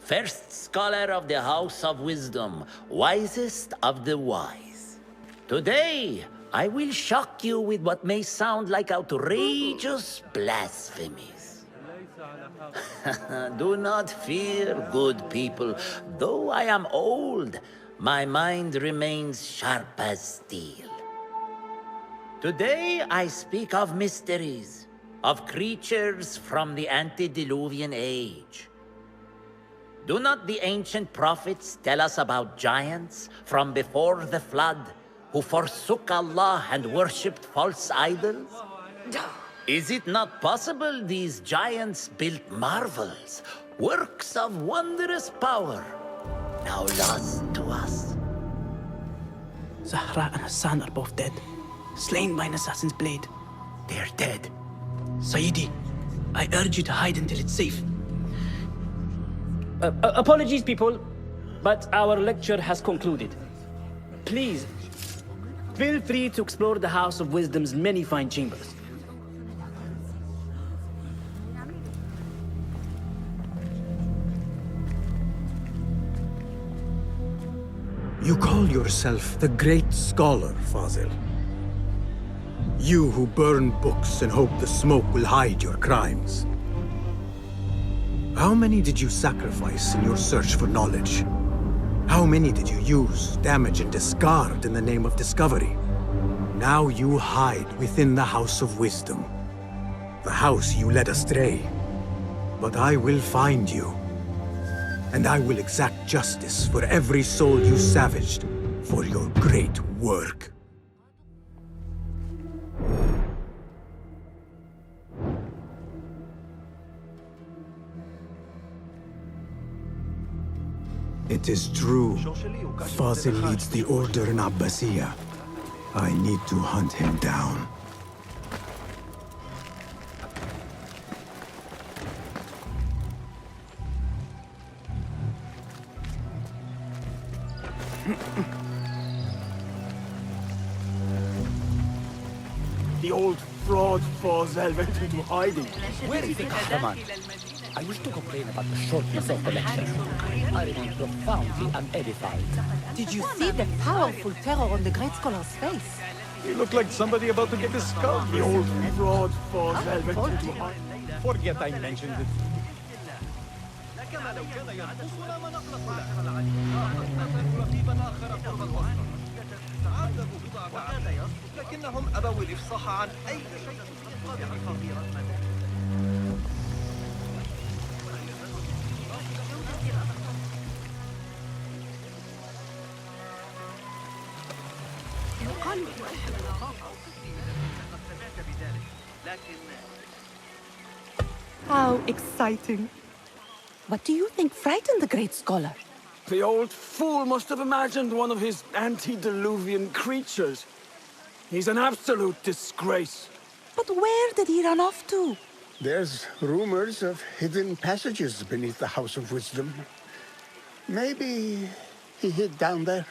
first scholar of the House of Wisdom, wisest of the wise. Today, I will shock you with what may sound like outrageous blasphemies. Do not fear, good people. Though I am old, my mind remains sharp as steel. Today I speak of mysteries, of creatures from the antediluvian age. Do not the ancient prophets tell us about giants from before the flood who forsook Allah and worshipped false idols? Is it not possible these giants built marvels, works of wondrous power, now lost to us? Zahra and Hassan are both dead, slain by an assassin's blade. They're dead. Sayyidi, I urge you to hide until it's safe. Apologies, people, but our lecture has concluded. Please, feel free to explore the House of Wisdom's many fine chambers. You call yourself the great scholar, Fazil. You who burn books and hope the smoke will hide your crimes. How many did you sacrifice in your search for knowledge? How many did you use, damage, and discard in the name of discovery? Now you hide within the House of Wisdom. The house you led astray. But I will find you. And I will exact justice for every soul you savaged for your great work. It is true. Fazil leads the order in Abbasiyah. I need to hunt him down. The old fraud Fazil went into hiding. Where is the Kahraman? I wish to complain about the shortness of the lecture. I remain profoundly unedified. Did you see the powerful terror on the Great Scholar's face? He looked like somebody about to get his skull. The old fraud Fazil went into hiding. Forget I mentioned it. كما لو كان ينقصنا ما نقلق له. نحن رقيبا آخر قرب الوسط. تعذبوا بضع ساعات لكنهم أبوا الإفصاح عن أي شيء بحقيقة يقال تؤهل الخاطر. قد سمعت بذلك لكن How exciting. What do you think frightened the great scholar? The old fool must have imagined one of his antediluvian creatures. He's an absolute disgrace. But where did he run off to? There's rumors of hidden passages beneath the House of Wisdom. Maybe he hid down there.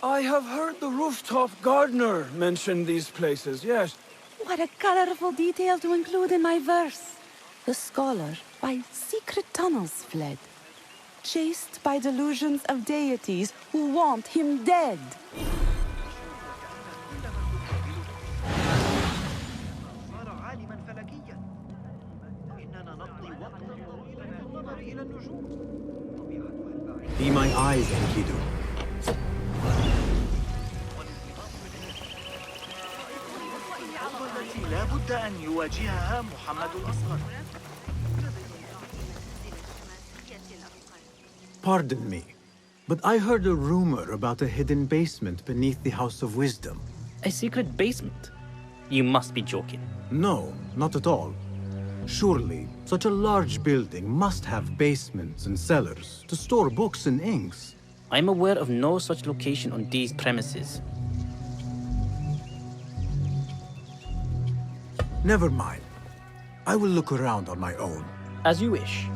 I have heard the rooftop gardener mention these places, yes. What a colorful detail to include in my verse. The scholar by secret tunnels fled, chased by delusions of deities who want him dead. صار عالما فلكيا وإننا نقضي وقتا طويلا في النظر إلى النجوم. Be my eyes, Enkidu. التي لا بد أن يواجهها محمد الأصغر. Pardon me, but I heard a rumor about a hidden basement beneath the House of Wisdom. A secret basement? You must be joking. No, not at all. Surely, such a large building must have basements and cellars to store books and inks. I'm aware of no such location on these premises. Never mind. I will look around on my own. As you wish.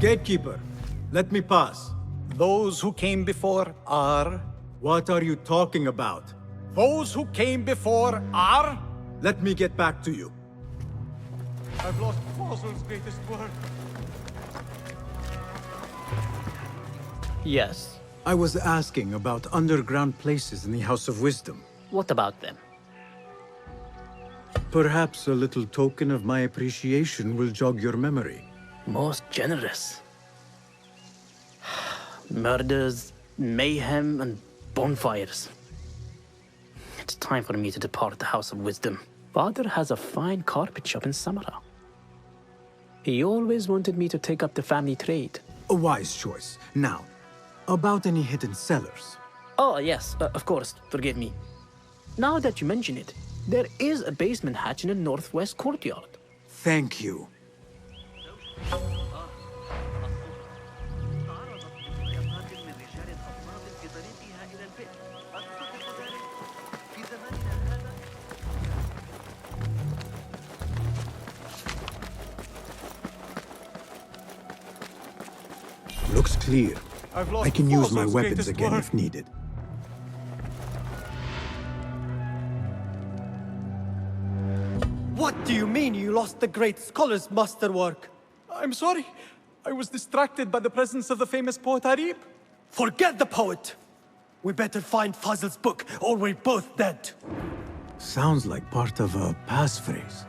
Gatekeeper, let me pass. Those who came before are... What are you talking about? Those who came before are... Let me get back to you. I've lost Fazil's greatest work. Yes. I was asking about underground places in the House of Wisdom. What about them? Perhaps a little token of my appreciation will jog your memory. Most generous. Murders, mayhem, and bonfires. It's time for me to depart the House of Wisdom. Father has a fine carpet shop in Samara. He always wanted me to take up the family trade. A wise choice. Now, about any hidden cellars. Oh, yes, of course, forgive me. Now that you mention it, there is a basement hatch in the northwest courtyard. Thank you. Looks clear. I can use my weapons again if needed. What do you mean you lost the great scholar's masterwork? I'm sorry. I was distracted by the presence of the famous poet Arib. Forget the poet! We better find Fazil's book, or we're both dead. Sounds like part of a passphrase.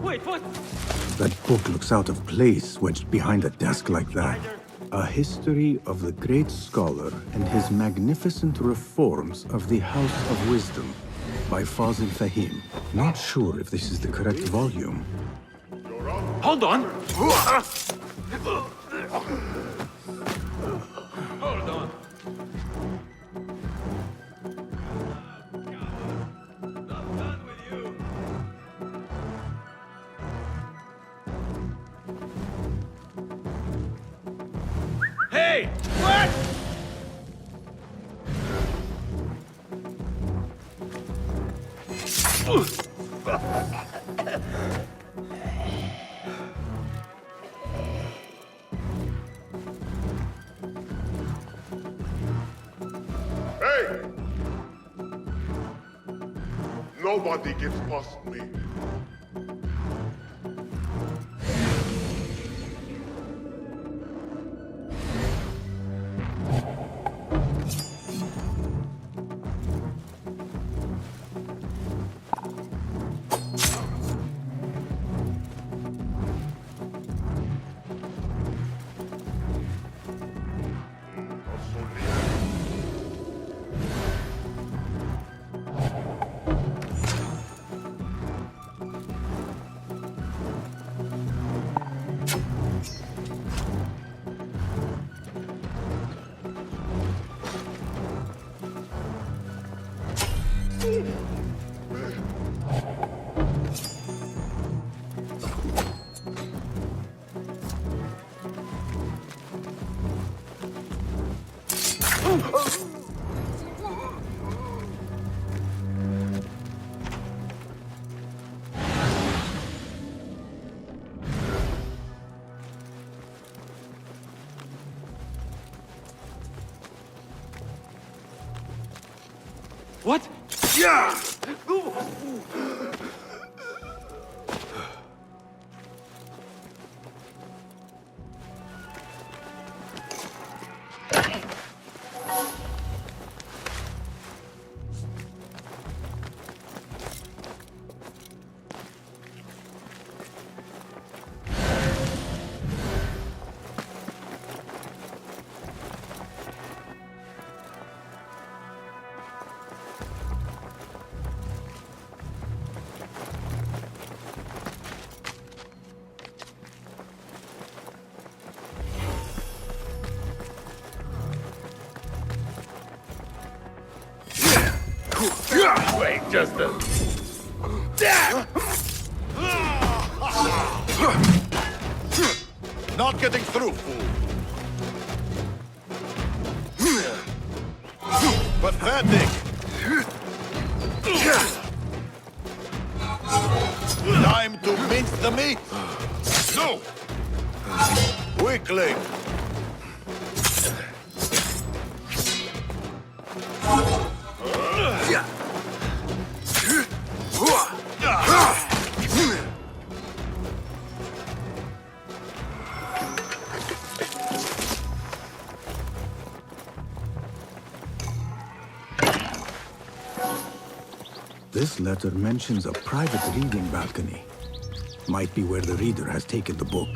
Wait, what? That book looks out of place wedged behind a desk like that. A history of the great scholar and his magnificent reforms of the House of Wisdom by Fazil Fahim. Not sure if this is the correct volume. Hold on! Hold on. Hey! What? Hey! Nobody gets past me. What? Yeah! Wait just a... Not getting through, fool. Pathetic. Time to mince the meat. No. Weakling. This letter mentions a private reading balcony. Might be where the reader has taken the book.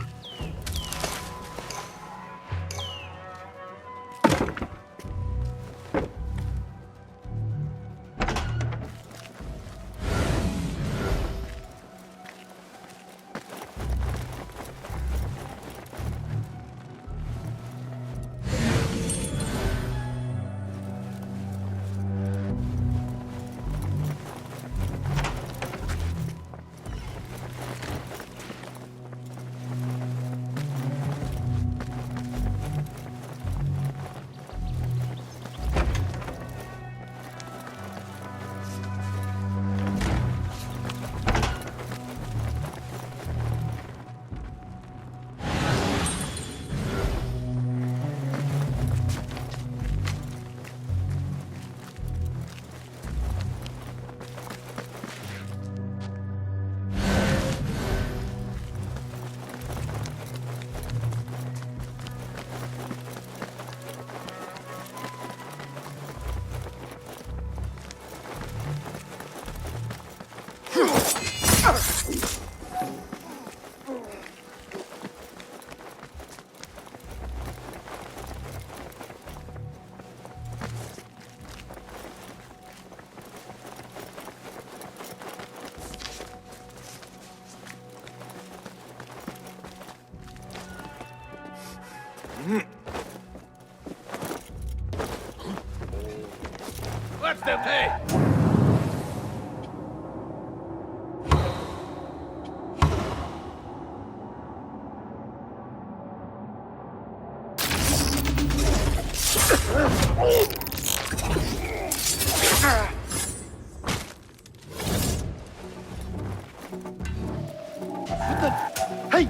What's the pay? Hey!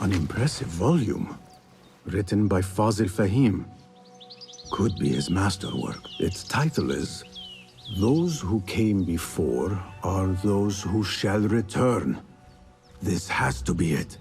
An impressive volume, written by Fazil Fahim. Could be his masterwork. Its title is, "Those who came before are those who shall return." This has to be it.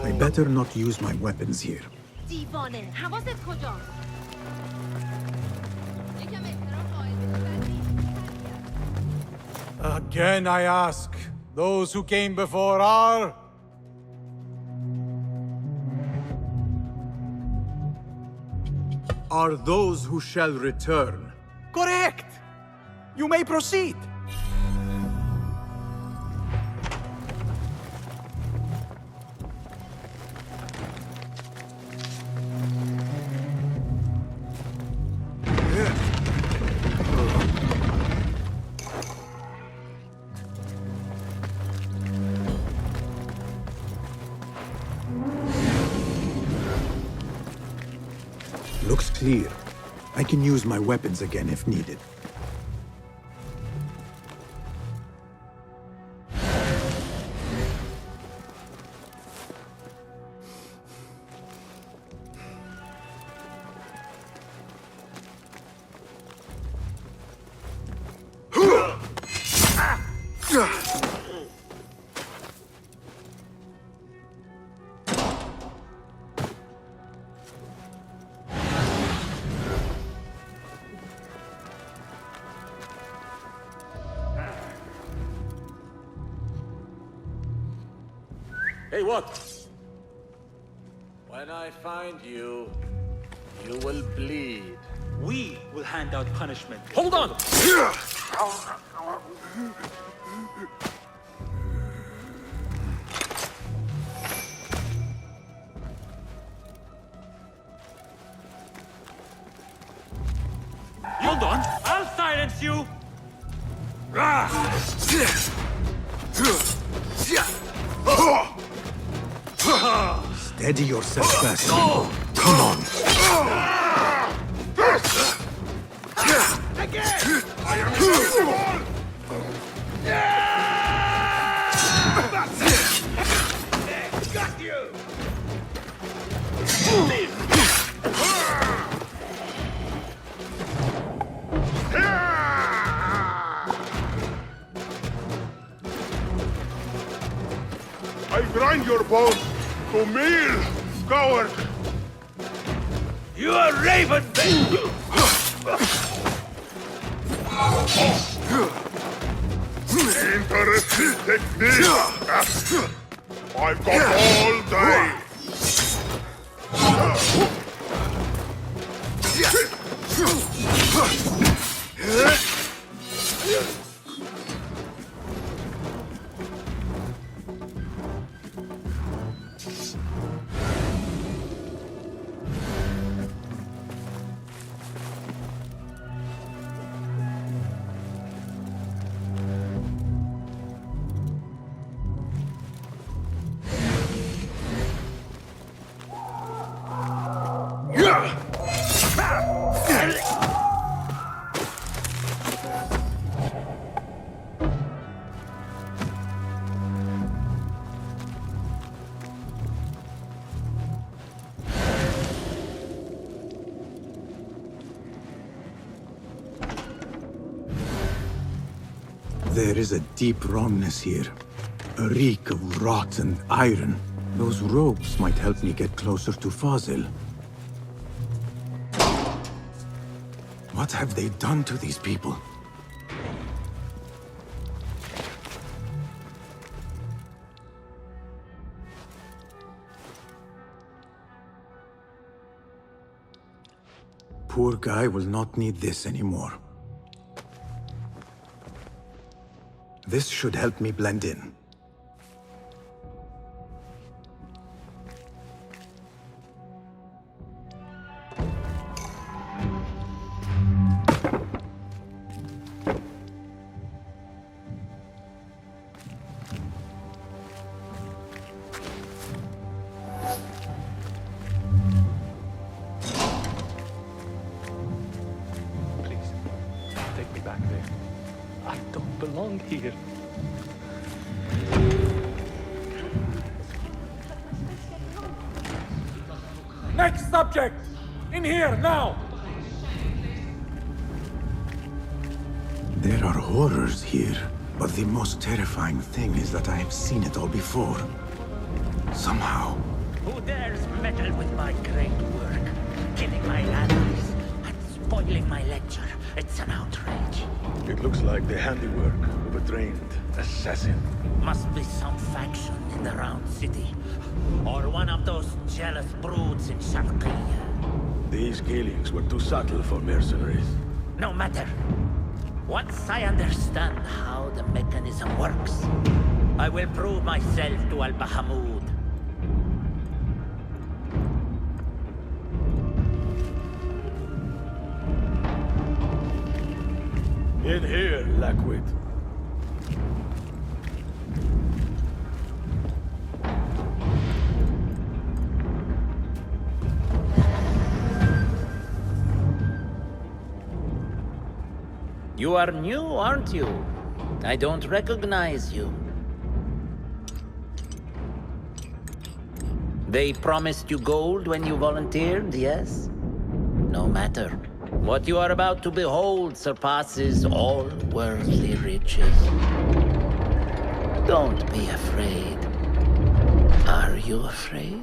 I better not use my weapons here. دیوانه حواست کجاست؟ Again I ask, those who came before are... Are those who shall return. Correct! You may proceed! Looks clear. I can use my weapons again if needed. Hey, what? When I find you, you will bleed. We will hand out punishment. Hold on! Hold on! I'll silence you! Steady yourself, Basim. Come on. Again! I am invincible! That's it! Got you! I grind your bones to meal, coward! You are raven, Interesting technique! I've got all day! There is a deep wrongness here. A reek of rot and iron. Those robes might help me get closer to Fazil. What have they done to these people? Poor guy will not need this anymore. This should help me blend in. Please, take me back there. I don't belong here. Next subject! In here, now! There are horrors here, but the most terrifying thing is that I have seen it all before. Somehow. Who dares meddle with my great work? Killing my allies and spoiling my lecture. It's an outrage. It looks like the handiwork of a trained assassin. Must be some faction in the Round City. Or one of those jealous broods in Sharqiyya. These killings were too subtle for mercenaries. No matter. Once I understand how the mechanism works, I will prove myself to Al-Bahamud. In here, Lackwit. You are new, aren't you? I don't recognize you. They promised you gold when you volunteered, yes? No matter. What you are about to behold surpasses all worldly riches. Don't be afraid. Are you afraid?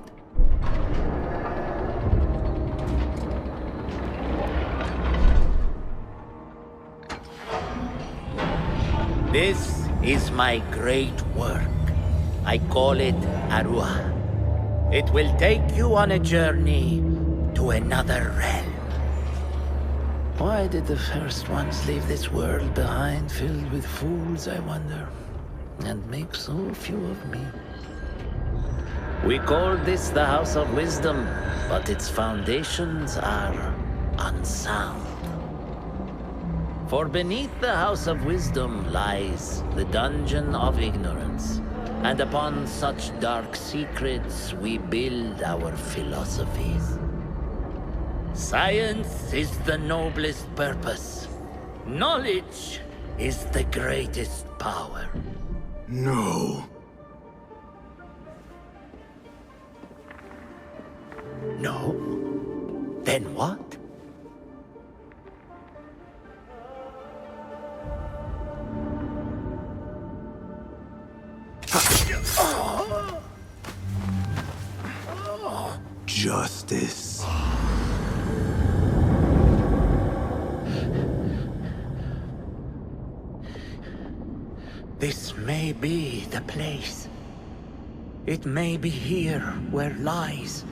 This is my great work. I call it Arua. It will take you on a journey to another realm. Why did the first ones leave this world behind, filled with fools, I wonder, and make so few of me? We call this the House of Wisdom, but its foundations are unsound. For beneath the House of Wisdom lies the Dungeon of Ignorance. And upon such dark secrets we build our philosophies. Science is the noblest purpose. Knowledge is the greatest power. No. No? Then what? Justice. This may be the place. It may be here where lies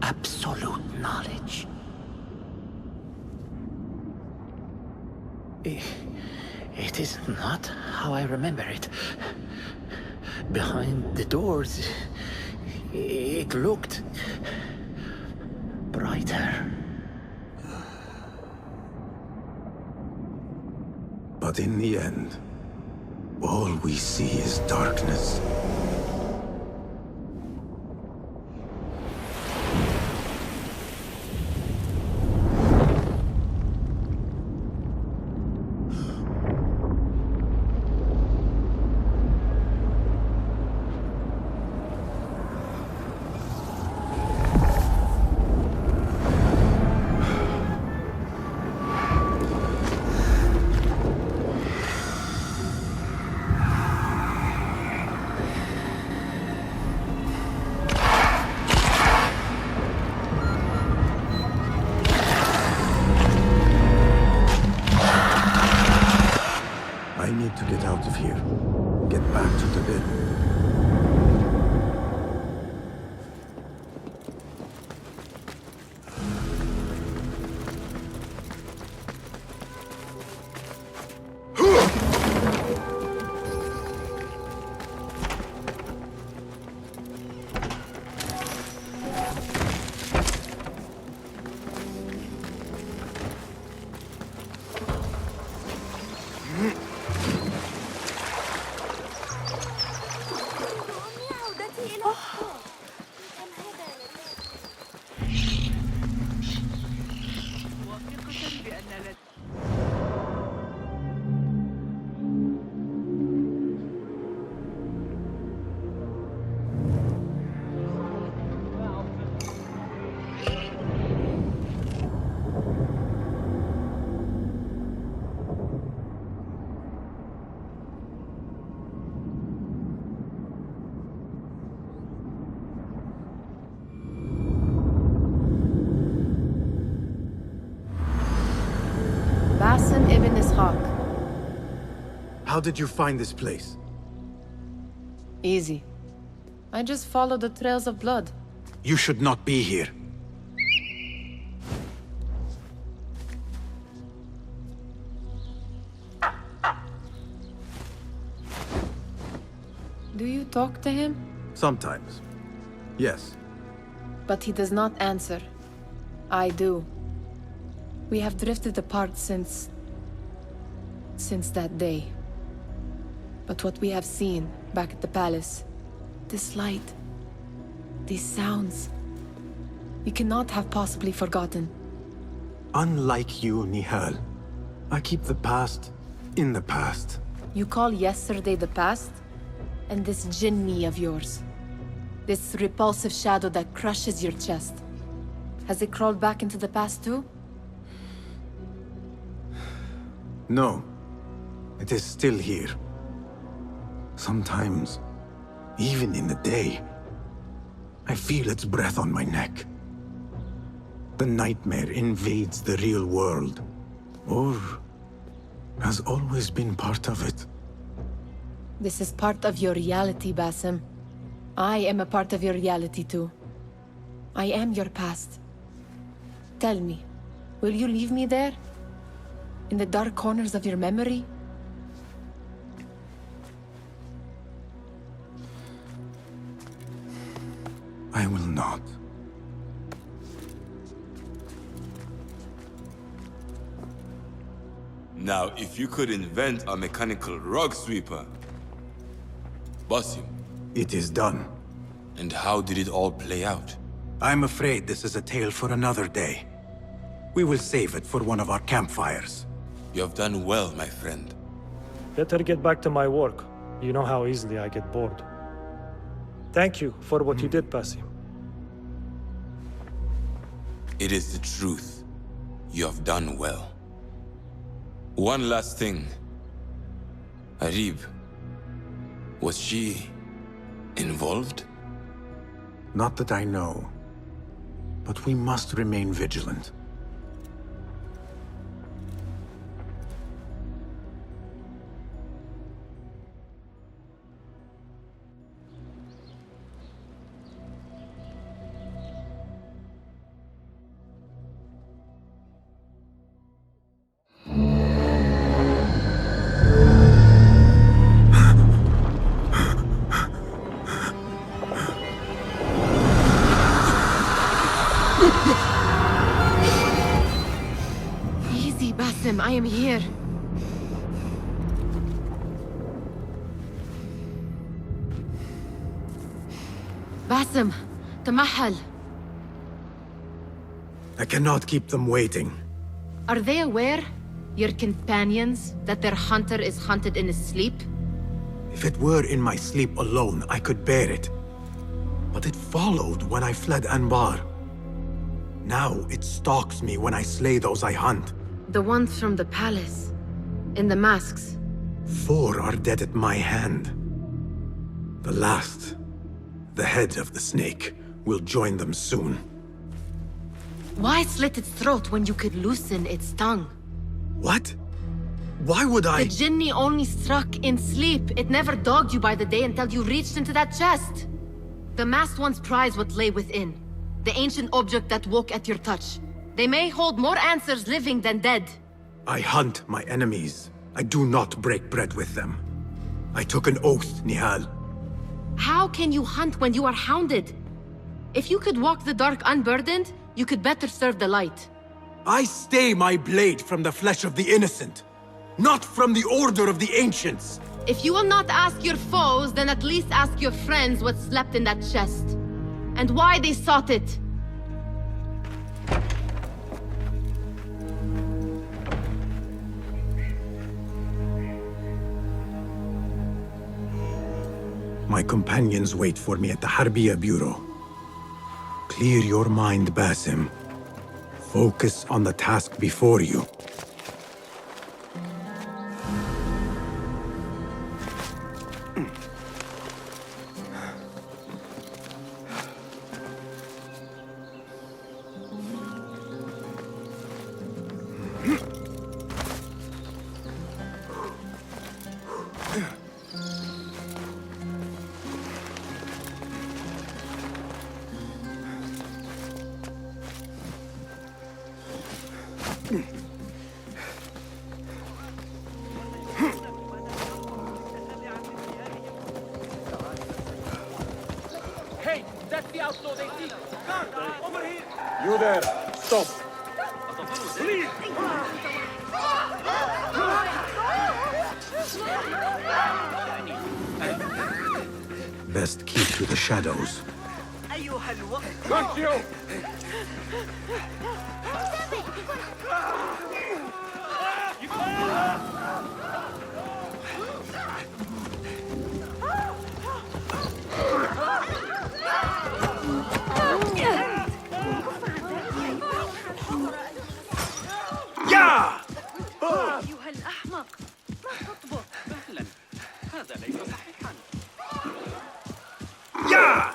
absolute knowledge. It is not how I remember it. Behind the doors, it looked brighter. But in the end, all we see is darkness. I need to get out of here. Get back to the bin. Basim ibn Ishaq. How did you find this place? Easy. I just followed the trails of blood. You should not be here. Do you talk to him? Sometimes. Yes. But he does not answer. I do. We have drifted apart since that day. But what we have seen back at the palace, this light, these sounds, we cannot have possibly forgotten. Unlike you, Nihal, I keep the past in the past. You call yesterday the past? And this jinni of yours, this repulsive shadow that crushes your chest, has it crawled back into the past too? No. It is still here. Sometimes, even in the day, I feel its breath on my neck. The nightmare invades the real world, or has always been part of it. This is part of your reality, Basim. I am a part of your reality too. I am your past. Tell me, will you leave me there? In the dark corners of your memory? I will not. Nah. Now, if you could invent a mechanical rug sweeper... Basim. It is done. And how did it all play out? I'm afraid this is a tale for another day. We will save it for one of our campfires. You have done well, my friend. Better get back to my work. You know how easily I get bored. Thank you for what you did, Basim. It is the truth. You have done well. One last thing. Arib, was she involved? Not that I know. But we must remain vigilant. Easy, Basim, I am here. Basim, Tamahal. I cannot keep them waiting. Are they aware, your companions, that their hunter is hunted in his sleep? If it were in my sleep alone, I could bear it. But it followed when I fled Anbar. Now it stalks me when I slay those I hunt. The ones from the palace, in the masks. 4 are dead at my hand. The last, the head of the snake, will join them soon. Why slit its throat when you could loosen its tongue? What? Why would I? The Jinni only struck in sleep. It never dogged you by the day until you reached into that chest. The masked ones prize what lay within. The ancient object that woke at your touch. They may hold more answers living than dead. I hunt my enemies. I do not break bread with them. I took an oath, Nihal. How can you hunt when you are hounded? If you could walk the dark unburdened, you could better serve the light. I stay my blade from the flesh of the innocent, not from the order of the ancients. If you will not ask your foes, then at least ask your friends what slept in that chest. And why they sought it. My companions wait for me at the Harbiya Bureau. Clear your mind, Basim. Focus on the task before you. Hey, that's the outlaw they seek. Guard, over here. You there. Stop. Please. Best keep to the shadows. Got you. Yeah! أيها الأحمق ما تطبخ مهلا هذا ليس صحيحا Yeah!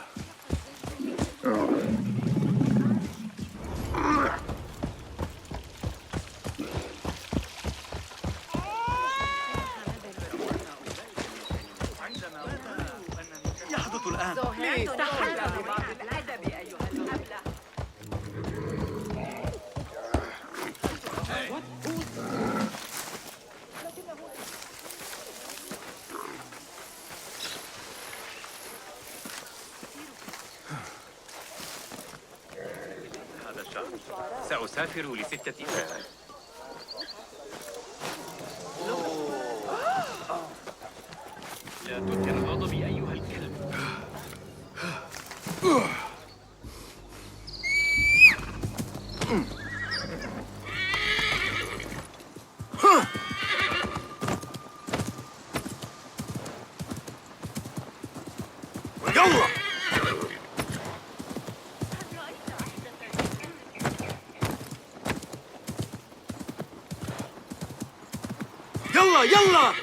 يحدث الآن. تحدث بالأدب أيها الأبله هذا الشهر سأسافر ل6 أيام. يلا يلا يلا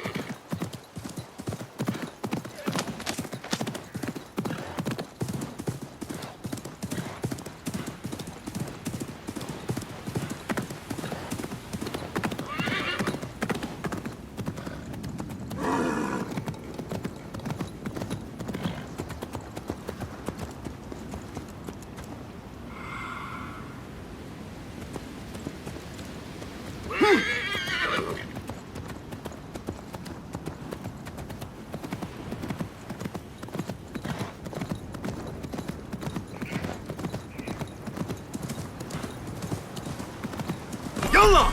يلا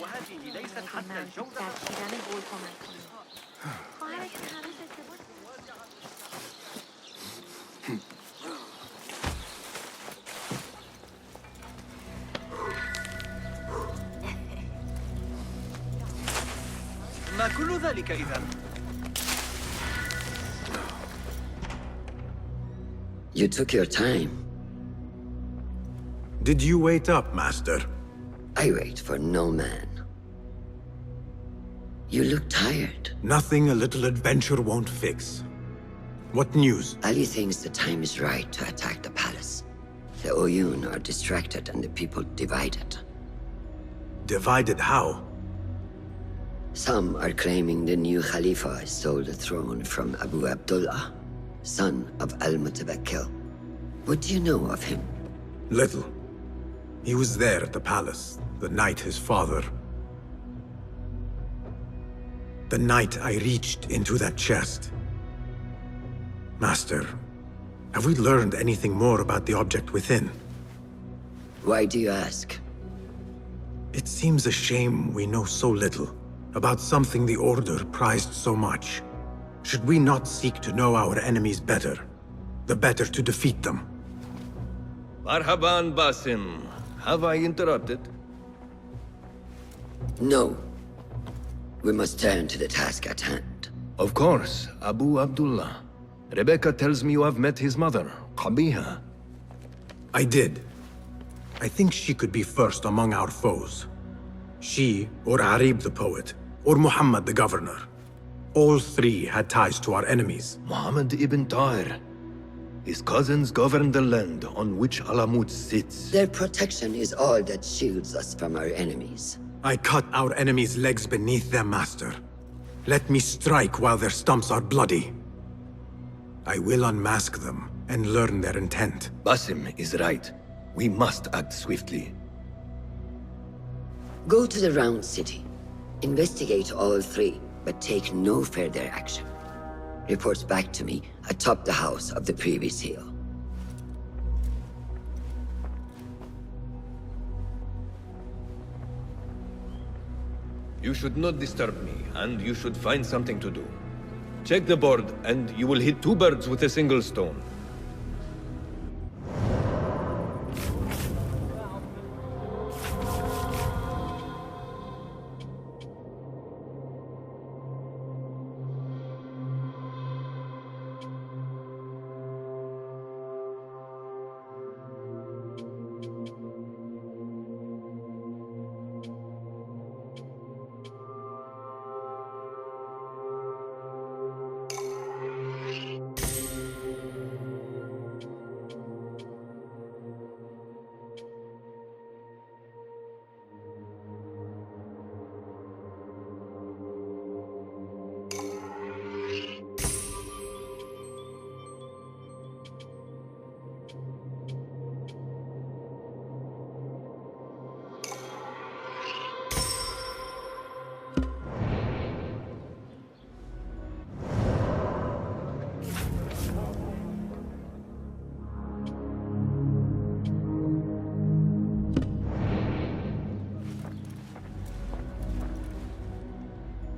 وهذه ليست حتى الجودة. ما كل ذلك إذن؟ You took your time. Did you wait up, Master? I wait for no man. You look tired. Nothing a little adventure won't fix. What news? Ali thinks the time is right to attack the palace. The Oyun are distracted and the people divided. Divided how? Some are claiming the new Khalifa stole the throne from Abu Abdullah, son of al-Mutawakkil. What do you know of him? Little. He was there at the palace, the night his father... The night I reached into that chest. Master, Have we learned anything more about the object within? Why do you ask? It seems a shame we know so little about something the Order prized so much. Should we not seek to know our enemies better, the better to defeat them? Marhaban, Basim. Have I interrupted? No. We must turn to the task at hand. Of course, Abu Abdullah. Rebecca tells me you have met his mother, Qabiha. I did. I think she could be first among our foes. She, or Arib the poet, or Muhammad the governor. All three had ties to our enemies. Muhammad ibn Tahir. His cousins govern the land on which Alamut sits. Their protection is all that shields us from our enemies. I cut our enemies' legs beneath them, master. Let me strike while their stumps are bloody. I will unmask them and learn their intent. Basim is right. We must act swiftly. Go to the Round City. Investigate all three, but take no further action. Reports back to me atop the house of the previous hill. You should not disturb me, and you should find something to do. Check the board, and you will hit 2 birds with a single stone.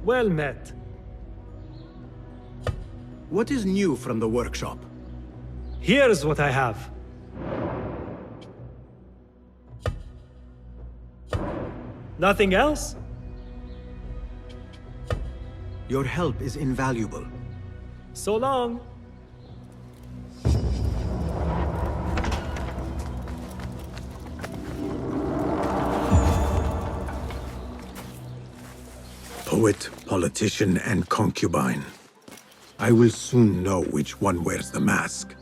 Well met. What is new from the workshop? Here's what I have. Nothing else? Your help is invaluable. So long. Poet, politician, and concubine. I will soon know which one wears the mask.